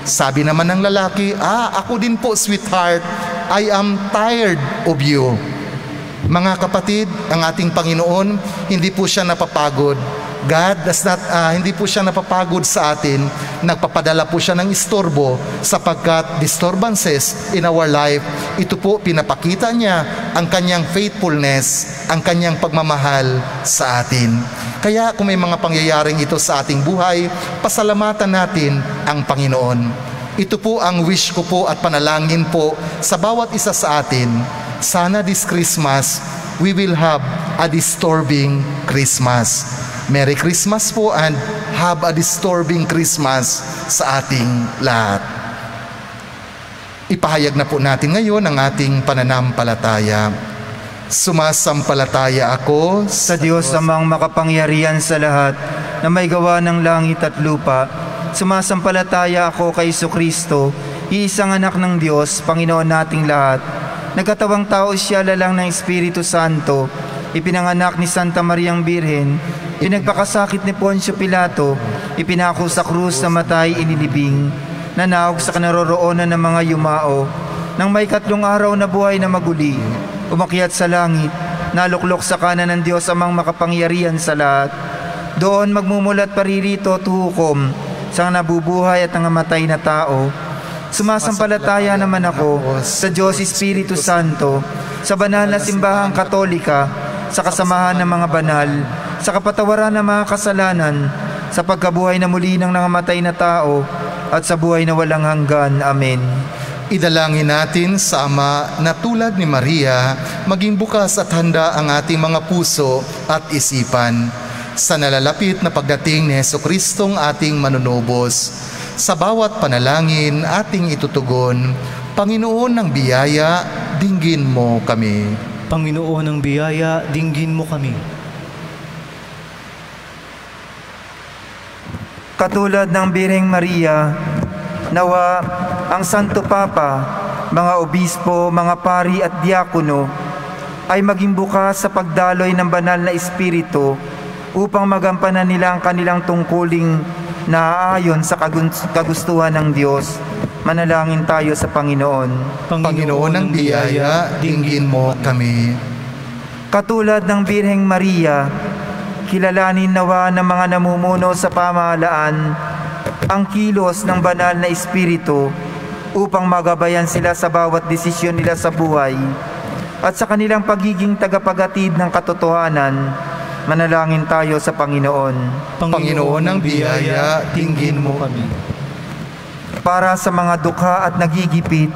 Sabi naman ng lalaki, ako din po, sweetheart, I am tired of you. Mga kapatid, ang ating Panginoon, hindi po siya napapagod. God does not, hindi po siya napapagod sa atin. Nagpapadala po siya ng istorbo sapagkat disturbances in our life, ito po pinapakita niya ang kanyang faithfulness, ang kanyang pagmamahal sa atin. Kaya kung may mga pangyayaring ito sa ating buhay, pasalamatan natin ang Panginoon. Ito po ang wish ko po at panalangin po sa bawat isa sa atin. Sana this Christmas, we will have a disturbing Christmas. Merry Christmas po and have a disturbing Christmas sa ating lahat. Ipahayag na po natin ngayon ang ating pananampalataya. Sumasampalataya ako Sa Diyos amang makapangyarihan sa lahat, na may gawa ng langit at lupa. Sumasampalataya ako kay Jesucristo, iisang anak ng Diyos, Panginoon nating lahat. Nagkatawang tao siya lalang ng Espiritu Santo, ipinanganak ni Santa Mariang Birhen, pinagpakasakit ni Poncio Pilato, ipinako sa krus na matay inilibing, nanawag sa kanaroroonan ng mga yumao, nang may 3 araw na buhay na maguli, umakyat sa langit, naluklok sa kanan ng Diyos amang makapangyarihan sa lahat. Doon magmumulat paririto tuhukom sa nabubuhay at nangamatay na tao. Sumasampalataya naman ako sa Diyos Espiritu Santo, sa banal na simbahang katolika, sa kasamahan ng mga banal, sa kapatawaran ng mga kasalanan, sa pagkabuhay na muli ng nangamatay na tao, at sa buhay na walang hanggan. Amen. Idalangin natin sa Ama na tulad ni Maria, maging bukas at handa ang ating mga puso at isipan sa nalalapit na pagdating ni Jesucristong ating manunubos. Sa bawat panalangin ating itutugon, Panginoon ng biyaya, dinggin mo kami. Panginoon ng biyaya, dinggin mo kami. Katulad ng Birheng Maria, nawa ang Santo Papa, mga obispo, mga pari at diakono ay maging bukas sa pagdaloy ng banal na Espiritu upang magampanan nila ang kanilang tungkuling na aayon sa kagustuhan ng Diyos. Manalangin tayo sa Panginoon. Panginoon ng biyaya, dinggin mo kami. Katulad ng Birheng Maria, kilalanin nawa ng mga namumuno sa pamahalaan ang kilos ng banal na Espiritu upang magabayan sila sa bawat desisyon nila sa buhay at sa kanilang pagiging tagapaghatid ng katotohanan. Manalangin tayo sa Panginoon. Panginoon ng biyaya, dinggin mo kami. Para sa mga dukha at nagigipit,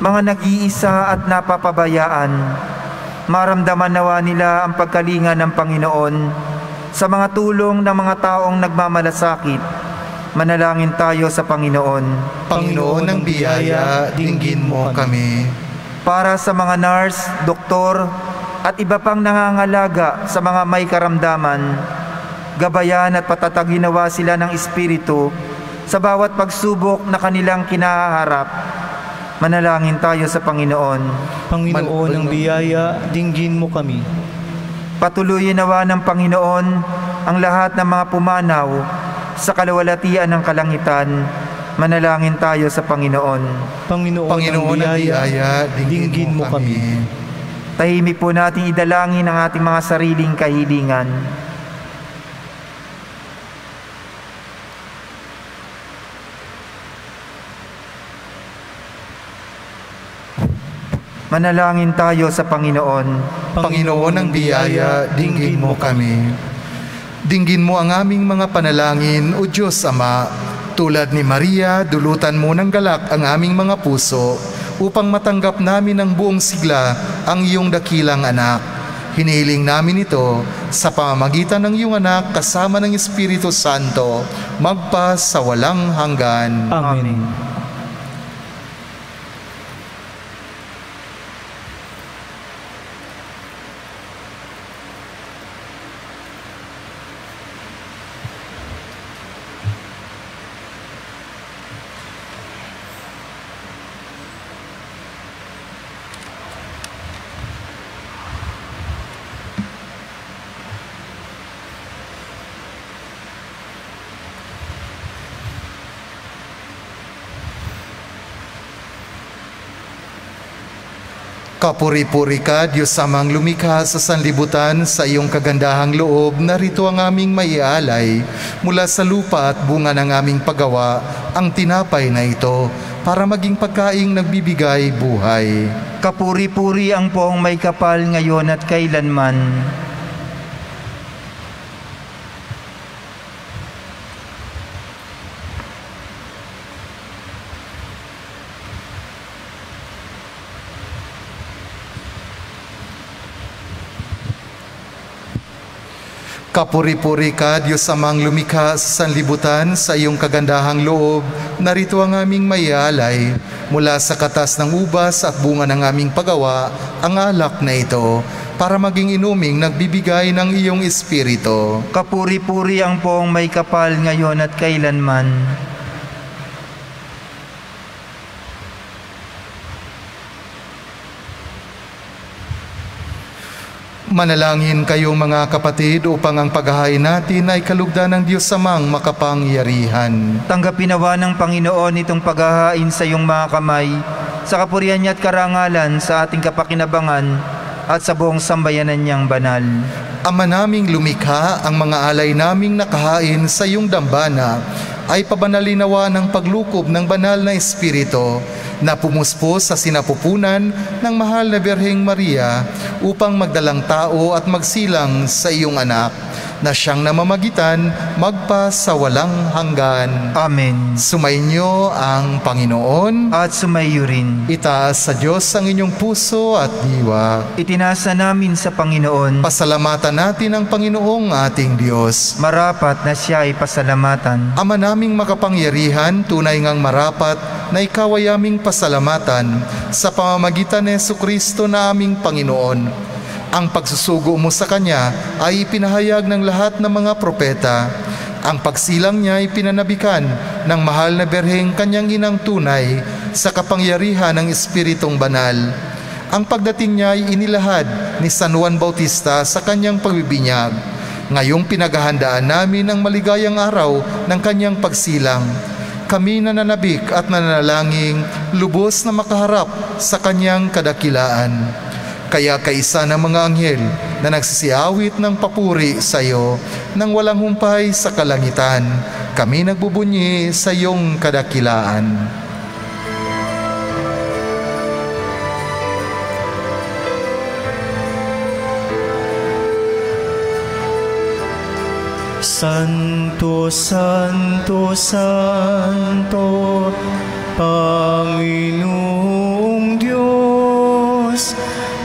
mga nag-iisa at napapabayaan, maramdaman nawa nila ang pagkalinga ng Panginoon sa mga tulong ng mga taong nagmamalasakit. Manalangin tayo sa Panginoon. Panginoon ng biyaya, dinggin mo kami. Para sa mga nurse, doktor, at iba pang nangangalaga sa mga may karamdaman, gabayan at patatagin nawa sila ng Espiritu sa bawat pagsubok na kanilang kinaharap. Manalangin tayo sa Panginoon. Panginoon ng biyaya, dinggin mo kami. Patuloyin nawa ng Panginoon ang lahat ng mga pumanaw sa kalawalatian ng kalangitan. Manalangin tayo sa Panginoon. Panginoon ng biyaya, dinggin mo kami. Tahimik po natin idalangin ang ating mga sariling kahilingan. Manalangin tayo sa Panginoon. Panginoon ng biyaya, dinggin mo kami. Dinggin mo ang aming mga panalangin, O Diyos Ama. Tulad ni Maria, dulutan mo ng galak ang aming mga puso upang matanggap namin ng buong sigla ang iyong dakilang anak. Hinihiling namin ito sa pamamagitan ng iyong anak kasama ng Espiritu Santo, magpa sa walang hanggan. Amen. Kapuri-puri ka, Diyos Amang lumikha sa sanlibutan, sa iyong kagandahang loob, narito ang aming maialay mula sa lupa at bunga ng aming paggawa, ang tinapay na ito, para maging pagkaing nagbibigay buhay. Kapuri-puri ang poong may kapal ngayon at kailanman. Kapuri-puri ka, Diyos Amang lumikha sa sanlibutan, sa iyong kagandahang loob, narito ang aming maialay mula sa katas ng ubas at bunga ng aming paggawa, ang alak na ito, para maging inuming nagbibigay ng iyong Espiritu. Kapuri-puri ang poong may kapal ngayon at kailanman. Manalangin kayo mga kapatid upang ang paghahain natin ay kalugdan ng Diyos Amang makapangyarihan. Tanggapin nawa ng Panginoon itong paghahain sa iyong mga kamay, sa kapurihan niya at karangalan sa ating kapakinabangan at sa buong sambayanan niyang banal. Ama naming lumikha, ang mga alay naming nakahain sa iyong dambana ay pabanalinawa ng paglukob ng banal na Espiritu na pumuspos sa sinapupunan ng mahal na Birheng Maria upang magdalang tao at magsilang sa iyong anak na siyang namamagitan magpa sa walang hanggan. Amen. Sumainyo ang Panginoon. At sumaiyo rin. Itaas sa Diyos ang inyong puso at diwa. Itinasa namin sa Panginoon. Pasalamatan natin ang Panginoong ating Diyos. Marapat na siya ay pasalamatan. Ama naming makapangyarihan, tunay ngang marapat na ikaw ay aming pasalamatan sa pamamagitan ni Jesucristo na aming Panginoon. Ang pagsusugo mo sa Kanya ay ipinahayag ng lahat ng mga propeta. Ang pagsilang niya ay pinanabikan ng mahal na Birheng Kanyang inang tunay sa kapangyarihan ng Espiritong Banal. Ang pagdating niya ay inilahad ni San Juan Bautista sa kanyang pagbibinyag. Ngayong pinaghahandaan namin ang maligayang araw ng kanyang pagsilang. Kami nananabik at nananalangin lubos na makaharap sa kanyang kadakilaan. Kaya kaisa ng mga anghel na nagsisiawit ng papuri sa iyo nang walang humpay sa kalangitan, kami nagbubunyi sa iyong kadakilaan. Santo, Santo, Santo, Panginoong Diyos,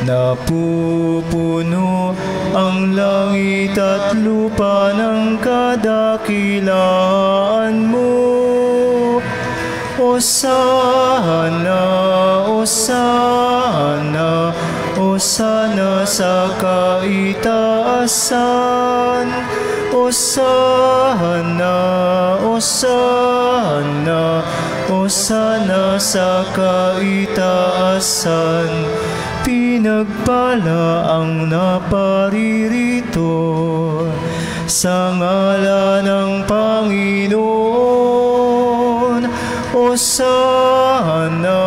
napupuno ang langit at lupa ng kadakilaan mo. Hosana, Hosana, Hosana sa kaitaasan. Hosana, Hosana, Hosana sa kaitaasan. Pinagpala ang naparirito sa ngalan ng Panginoon. Hosana,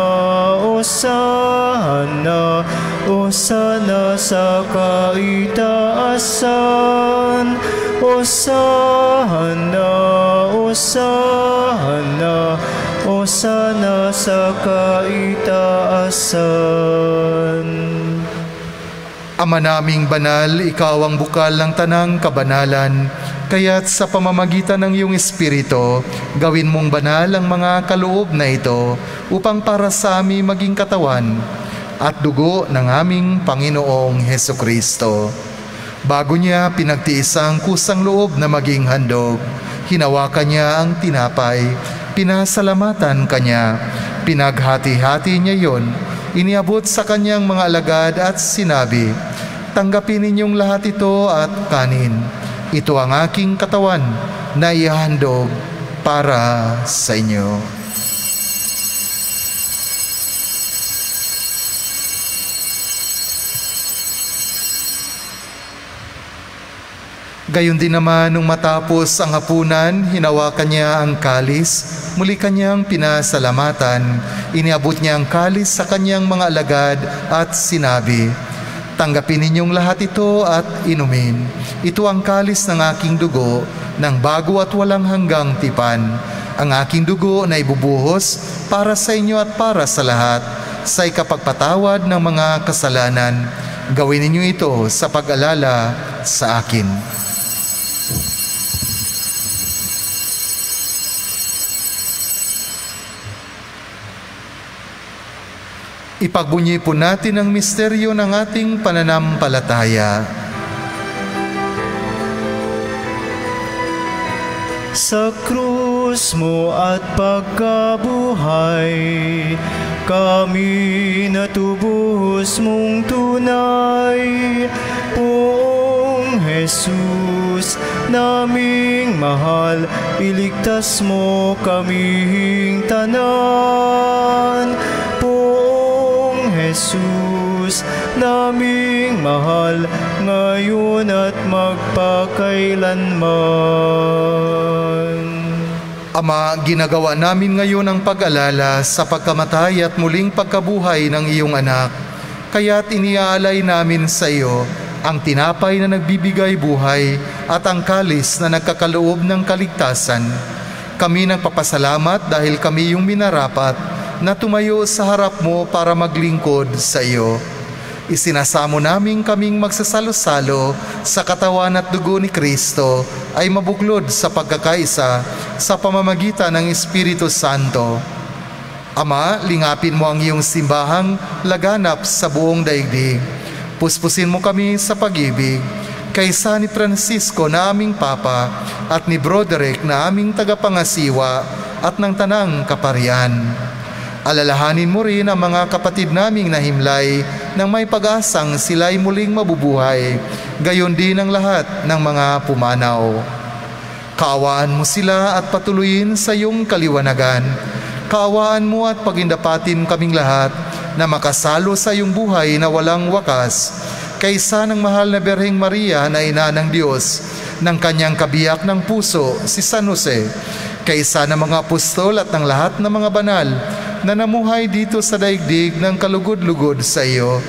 Hosana, Hosana sa kaitaasan. Hosana, Hosana, Hosana sa kaitaasan. Ama naming banal, ikaw ang bukal ng tanang kabanalan, kaya't sa pamamagitan ng iyong Espiritu, gawin mong banal ang mga kaloob na ito upang para sa amin maging katawan at dugo ng aming Panginoong Hesukristo. Bago niya pinagtiis ang kusang loob na maging handog, hinawakan niya ang tinapay, pinasalamatan kanya, pinaghati-hati niya yon, iniabot sa kanyang mga alagad at sinabi, "Tanggapin ninyong lahat ito at kanin. Ito ang aking katawan na ihahandog para sa inyo." Gayon din naman nung matapos ang hapunan, hinawakan niya ang kalis, muli kanyang pinasalamatan, iniabot niya ang kalis sa kanyang mga alagad at sinabi, "Tanggapin ninyong lahat ito at inumin. Ito ang kalis ng aking dugo, ng bago at walang hanggang tipan. Ang aking dugo na ibubuhos para sa inyo at para sa lahat, sa ikapagpatawad ng mga kasalanan. Gawin ninyo ito sa pag-alala sa akin." Ipagbunyi po natin ang misteryo ng ating pananampalataya. Sa krus mo at pagkabuhay, kami natubuhos mong tunay. Poong Jesus, naming mahal, iligtas mo kaming tanan. Jesus, naming mahal, ngayon at magpakailanman. Ama, ginagawa namin ngayon ang pag-alala sa pagkamatay at muling pagkabuhay ng iyong anak. Kaya't iniaalay namin sa iyo ang tinapay na nagbibigay buhay at ang kalis na nagkakaloob ng kaligtasan. Kami nagpapasalamat dahil kami yung minarapat na tumayo sa harap mo para maglingkod sa iyo. Isinasamo namin kaming magsasalo-salo sa katawan at dugo ni Kristo ay mabuklod sa pagkakaisa sa pamamagitan ng Espiritu Santo. Ama, lingapin mo ang iyong simbahang laganap sa buong daigdig. Puspusin mo kami sa pag-ibig, kaysa ni Francisco na aming Papa at ni Broderick na aming tagapangasiwa at ng tanang kaparian. Alalahanin mo rin ang mga kapatid naming nahimlay nang may pag-asang sila'y muling mabubuhay, gayon din ang lahat ng mga pumanaw. Kaawaan mo sila at patuloyin sa iyong kaliwanagan. Kaawaan mo at pagindapatin kaming lahat na makasalo sa iyong buhay na walang wakas, kaysa ng mahal na Birheng Maria na ina ng Diyos, ng kanyang kabiyak ng puso, si San Jose, kaysa ng mga apostol at ng lahat ng mga banal na namuhay dito sa daigdig ng kalugod-lugod sa iyo.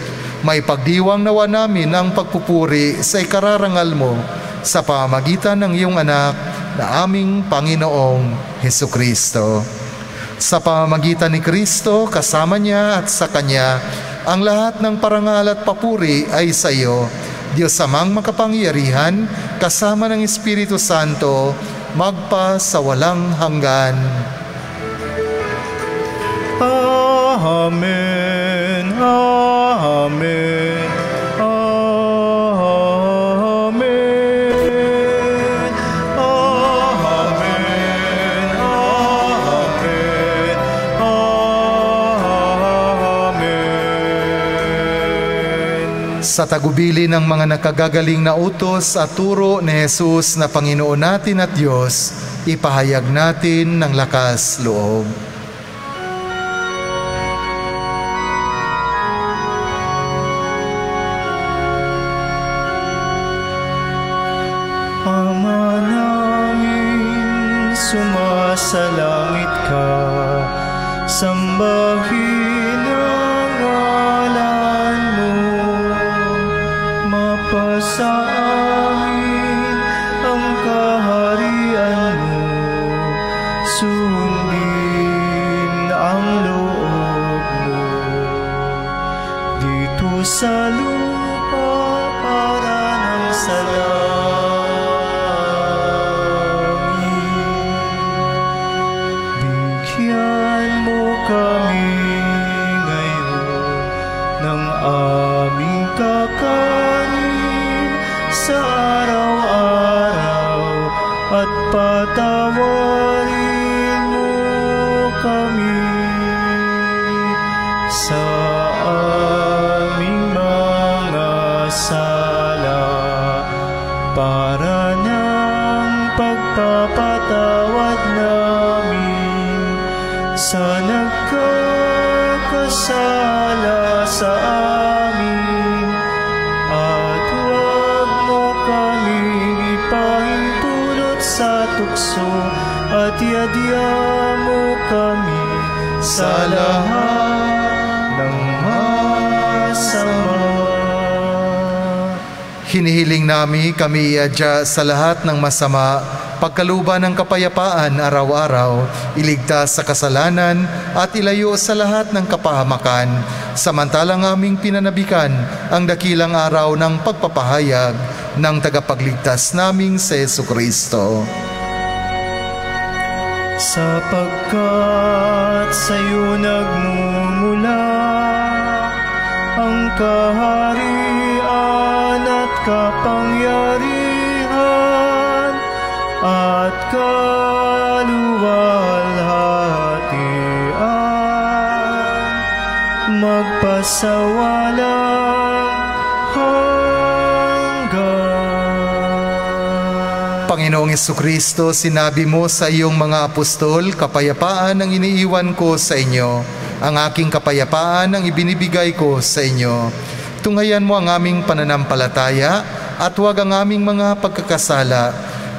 May pagdiwang nawa namin ang pagpupuri sa ikararangal mo sa pamamagitan ng iyong anak na aming Panginoong Hesukristo. Sa pamamagitan ni Kristo, kasama niya at sa Kanya, ang lahat ng parangal at papuri ay sa iyo, Diyos Amang makapangyarihan, kasama ng Espiritu Santo, magpa sa walang hanggan. Amen. Amen. Sa tagubili ng mga nakagagaling na utos at turo ni Jesus na Panginoon natin at Diyos, ipahayag natin ng lakas loob. Ama namin, sumasalangit ka, sambahin ang ngalan mo, mapasa amin ang kaharian mo, sundin ang loob mo, dito sa lupa para ng sa kami ngayon ng aming kakanin sa araw-araw at patawarin mo kami sa aming mga sala para ng pagpapatawad namin sa nagkakasala sa amin, at huwag mo kaming ipahintulot sa tukso, at iadya mo kami sa lahat ng masama. Hinihiling namin kami iadya sa lahat ng masama, pagkaluban ng kapayapaan araw-araw, iligtas sa kasalanan at ilayo sa lahat ng kapahamakan, samantalang aming pinanabikan ang dakilang araw ng pagpapahayag ng tagapagligtas naming si Jesucristo. Sapagkat sa'yo nagmumula ang kaharian at kapangyarihan at kaluwalhatian, magpasawalang hanggan. Panginoong Jesucristo, sinabi mo sa iyong mga apostol, kapayapaan ang iniiwan ko sa inyo, ang aking kapayapaan ang ibinibigay ko sa inyo. Tunghayan mo ang aming pananampalataya at huwag ang aming mga pagkakasala.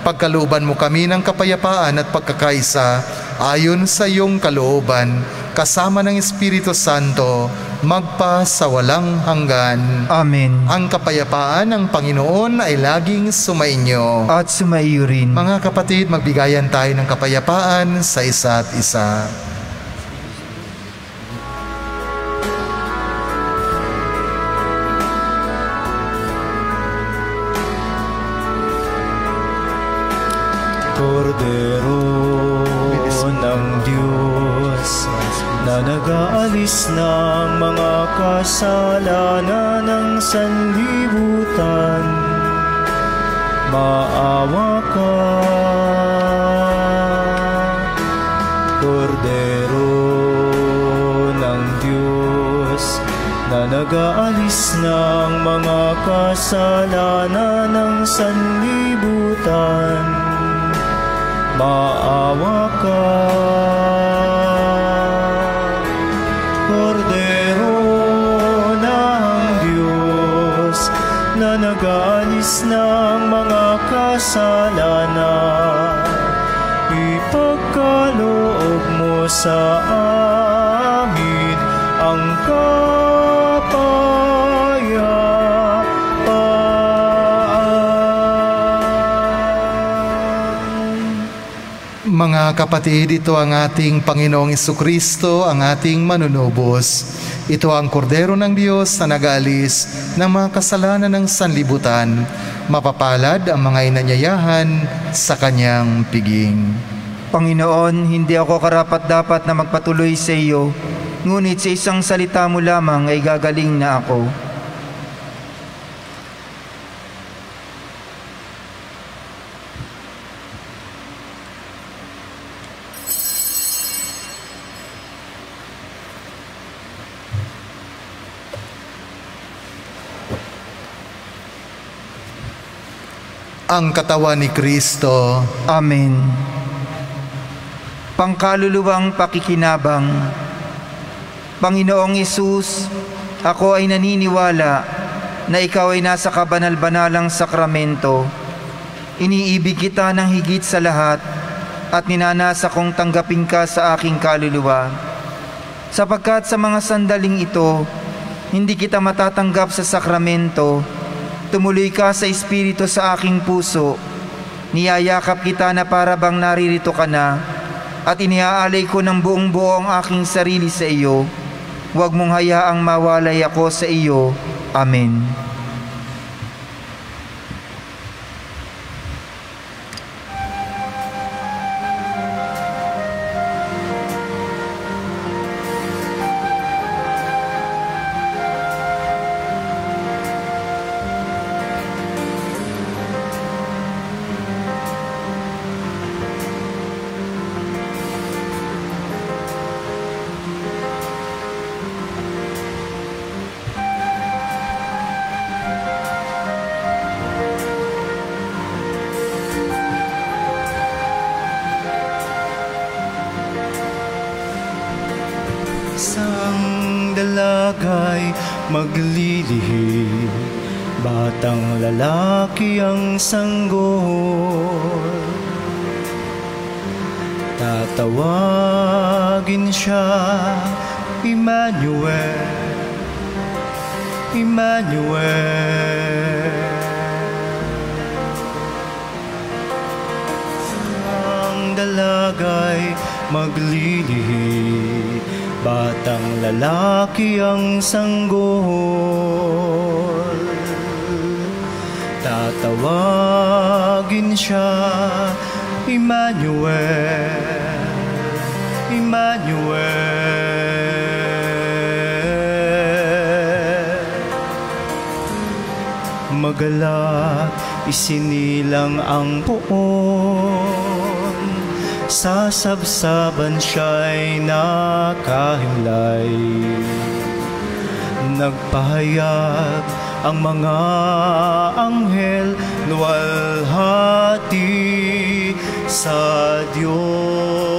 Pagkalooban mo kami ng kapayapaan at pagkakaisa ayon sa iyong kalooban, kasama ng Espiritu Santo, magpa sa walang hanggan. Amen. Ang kapayapaan ng Panginoon ay laging sumainyo. At sumaiyo rin. Mga kapatid, magbigayan tayo ng kapayapaan sa isa't isa. Kordero ng Diyos na nag-aalis ng mga kasalanan ng sanlibutan, maawa ka. Kordero ng Diyos na nag-aalis ng mga kasalanan ng sanlibutan, maawa ka. Kordero ng Diyos na nag-aalis ng mga kasalanan, ipagkaloob mo sa amin ang Mga kapatid, ito ang ating Panginoong Jesucristo, ang ating manunubos. Ito ang kordero ng Diyos na nag-aalis ng mga kasalanan ng sanlibutan. Mapapalad ang mga inanyayahan sa kanyang piging. Panginoon, hindi ako karapat-dapat na magpatuloy sa iyo, ngunit sa isang salita mo lamang ay gagaling na ako. Ang katawan ni Kristo. Amen. Pangkaluluwang pakikinabang. Panginoong Hesus, ako ay naniniwala na ikaw ay nasa kabanal-banalang sakramento. Iniibig kita ng higit sa lahat at ninanasa kong tanggapin ka sa aking kaluluwa. Sapagkat sa mga sandaling ito, hindi kita matatanggap sa sakramento, tumuloy ka sa Espiritu sa aking puso, niyayakap kita na para bang naririto ka na, at iniaalay ko ng buong buo ang aking sarili sa iyo. Huwag mong hayaang mawalay ako sa iyo. Amen. Isang dalagay maglilihim, batang lalaki ang sanggol. Tatawagin siya Emmanuel, Emmanuel. Isang dalagay maglilihim, batang lalaki ang sanggol. Tatawagin siya Emmanuel, Emmanuel. Magalak isinilang ang poon, sasabsaban siya'y nakahimlay. Nagpahayag ang mga anghel, luwalhati sa Diyos.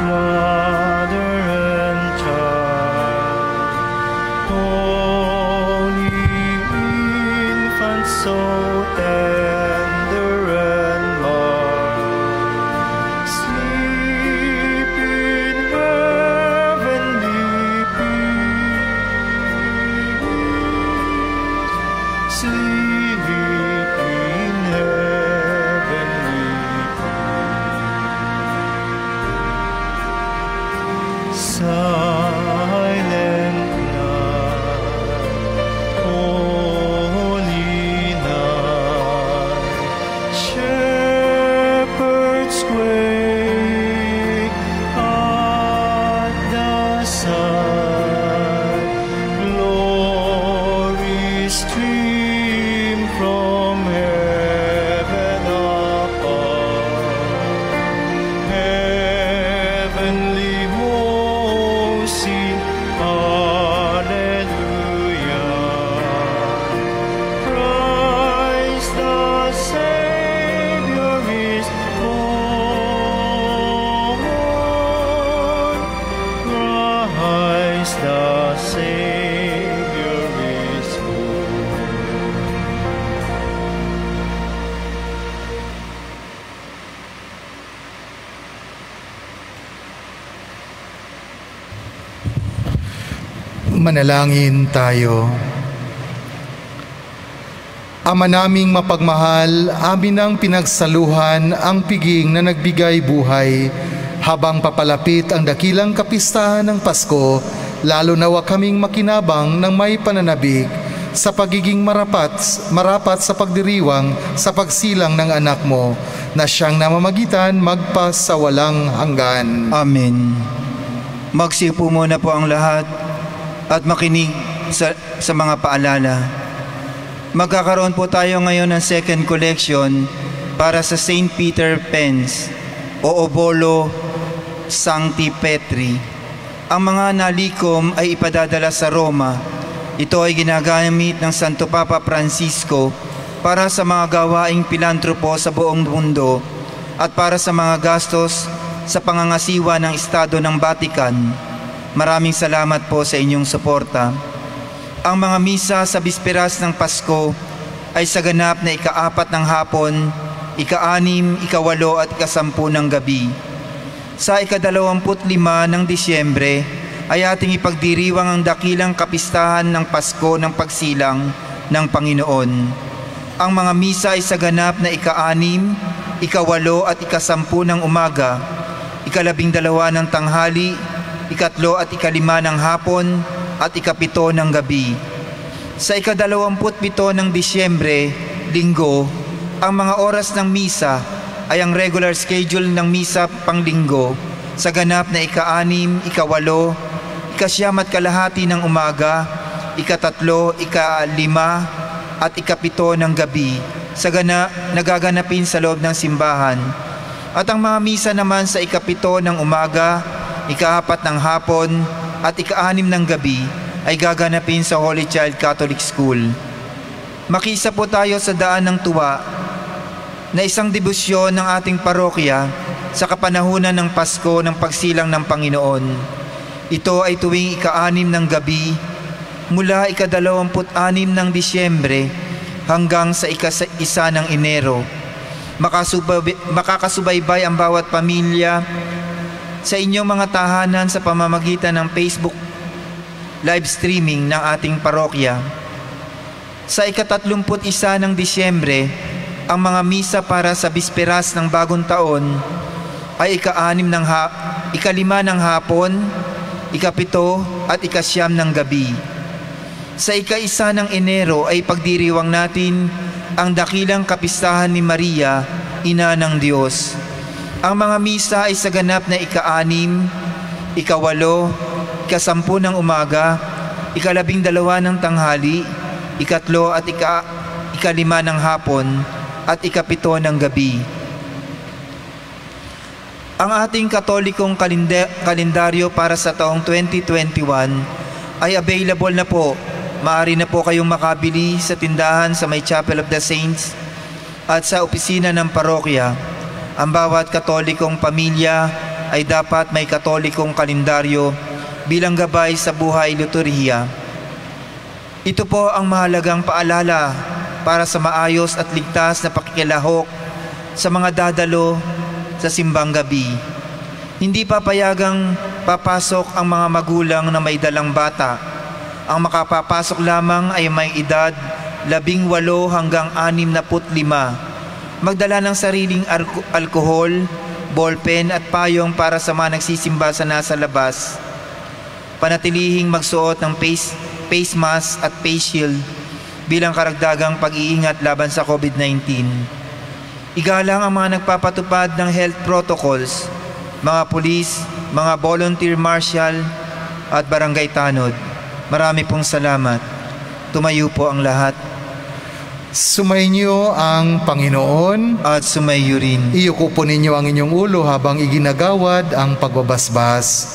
mother and child, holy infant, so tender and mild, sleep in heavenly peace, sleep in heavenly peace. Silent night, holy night, shepherds wake at the sight, glory stream from heaven above, heavenly hosts sing hallelujah. Christ the Savior is born. Christ the Savior is born. Manalangin tayo. Ama naming mapagmahal, amin ang pinagsaluhan ang piging na nagbigay buhay. Habang papalapit ang dakilang kapistahan ng Pasko, lalo nawa kaming makinabang ng may pananabik sa pagiging marapat sa pagdiriwang sa pagsilang ng anak mo, na siyang namamagitan magpasawalang hanggan. Amen. Magsipo muna po ang lahat at makinig sa mga paalala. Magkakaroon po tayo ngayon ng second collection para sa St. Peter Pence o Obolo Sancti Petri. Ang mga nalikom ay ipadadala sa Roma. Ito ay ginagamit ng Santo Papa Francisco para sa mga gawaing pilantropo sa buong mundo at para sa mga gastos sa pangangasiwa ng Estado ng Vatican. Maraming salamat po sa inyong suporta. Ang mga misa sa bisperas ng Pasko ay sa ganap na ika-4 ng hapon, ika-6, ika-8 at ika-10 ng gabi. Sa ika-25 ng Disyembre ay ating ipagdiriwang ang dakilang kapistahan ng Pasko ng pagsilang ng Panginoon. Ang mga misa ay sa ganap na ika-6, ika-8 at ika-10 ng umaga, ika-12 ng tanghali, ika-3 at ika-5 ng hapon, at ika-7 ng gabi. Sa ika-27 ng Disyembre, Linggo, ang mga oras ng misa ay ang regular schedule ng misa panglinggo sa ganap na ika-6, ika-8, ika-9 at kalahati ng umaga, ika-3, ika-5 at ika-7 ng gabi sa nagaganapin sa loob ng simbahan. At ang mga misa naman sa ika-7 ng umaga, ika-4 ng hapon at ika-6 ng gabi ay gaganapin sa Holy Child Catholic School. Makisa po tayo sa daan ng tuwa na isang debosyon ng ating parokya sa kapanahunan ng Pasko ng pagsilang ng Panginoon. Ito ay tuwing ika-6 ng gabi mula ika-26 ng Disyembre hanggang sa ika-1 ng Enero. Makakasubaybay ang bawat pamilya sa inyong mga tahanan sa pamamagitan ng Facebook live streaming ng ating parokya. Sa ika-31 ng Disyembre, ang mga misa para sa bisperas ng bagong taon ay ika-5 ng hapon, ika-7 at ika-9 ng gabi. Sa ika-1 ng Enero ay pagdiriwang natin ang dakilang kapistahan ni Maria, Ina ng Diyos. Ang mga misa ay sa ganap na ika-6, ika-8, ika-10 ng umaga, ika-12 ng tanghali, ika-3 at ika-5 ng hapon, at ika-7 ng gabi. Ang ating katolikong kalendaryo para sa taong 2021 ay available na po. Maaari na po kayong makabili sa tindahan sa may Chapel of the Saints at sa opisina ng parokya. Ang bawat katolikong pamilya ay dapat may katolikong kalendaryo bilang gabay sa buhay liturhiya. Ito po ang mahalagang paalala para sa maayos at ligtas na pakikilahok sa mga dadalo sa simbang gabi. Hindi papayagang papasok ang mga magulang na may dalang bata. Ang makapapasok lamang ay may edad 18 hanggang 65. Magdala ng sariling alkohol, ballpen at payong para sa mga nagsisimba sa nasa labas. Panatilihing magsuot ng face mask at face shield bilang karagdagang pag-iingat laban sa COVID-19. Igalang ang mga nagpapatupad ng health protocols, mga pulis, mga volunteer marshal at barangay tanod. Marami pong salamat. Tumayo po ang lahat. Sumainyo ang Panginoon. At sumayo rin. Iyuko po ninyo ang inyong ulo habang iginagawad ang pagbabasbas.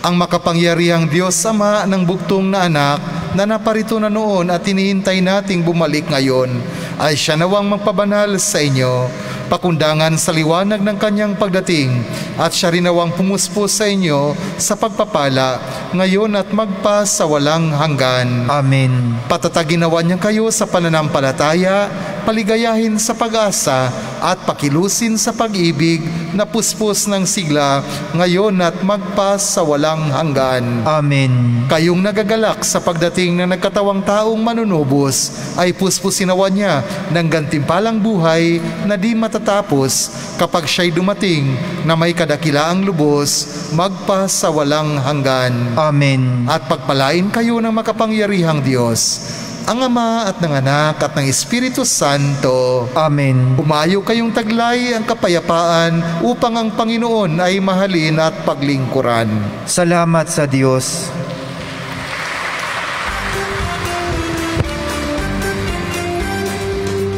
Ang makapangyarihang Diyos Ama ng bugtong na anak na naparito na noon at hinihintay nating bumalik ngayon ay siya nawang magpabanal sa inyo, pakundangan sa liwanag ng kanyang pagdating, at siya rin nawang pumuspos sa inyo sa pagpapala ngayon at magpa sa walang hanggan. Amen. Patatagin nawa niya kayo sa pananampalataya, paligayahin sa pag-asa at pakilusin sa pag-ibig na puspos ng sigla ngayon at magpa sa walang hanggan. Amen. Kayong nagagalak sa pagdating ng nagkatawang taong manunubos ay puspusin nawa niya ng gantimpalang buhay na di matatapos kapag siya'y dumating na may kadakilaang lubos magpa sa walang hanggan. Amen. At pagpalain kayo ng makapangyarihang Diyos, ang Ama at ng Anak at ng Espiritu Santo. Amen. Umayo kayong taglay ang kapayapaan upang ang Panginoon ay mahalin at paglingkuran. Salamat sa Diyos.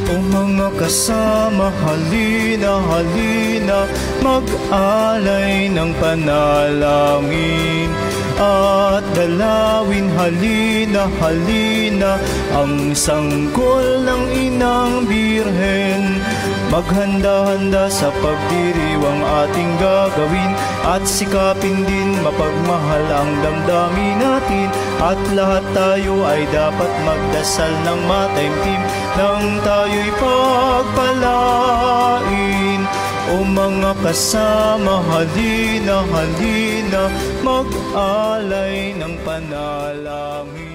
O mga kasama, halina, halina, mag-alay ng panalangin. At dalawin, halina, halina, ang sanggol ng Inang Birhen. Maghanda-handa sa pagdiriwang ating gagawin, at sikapin din mapagmahal ang damdamin natin. At lahat tayo ay dapat magdasal ng mataimtim nang tayo'y pagpalain. O mga kasama, halina, halina, mag-alay ng panalangin.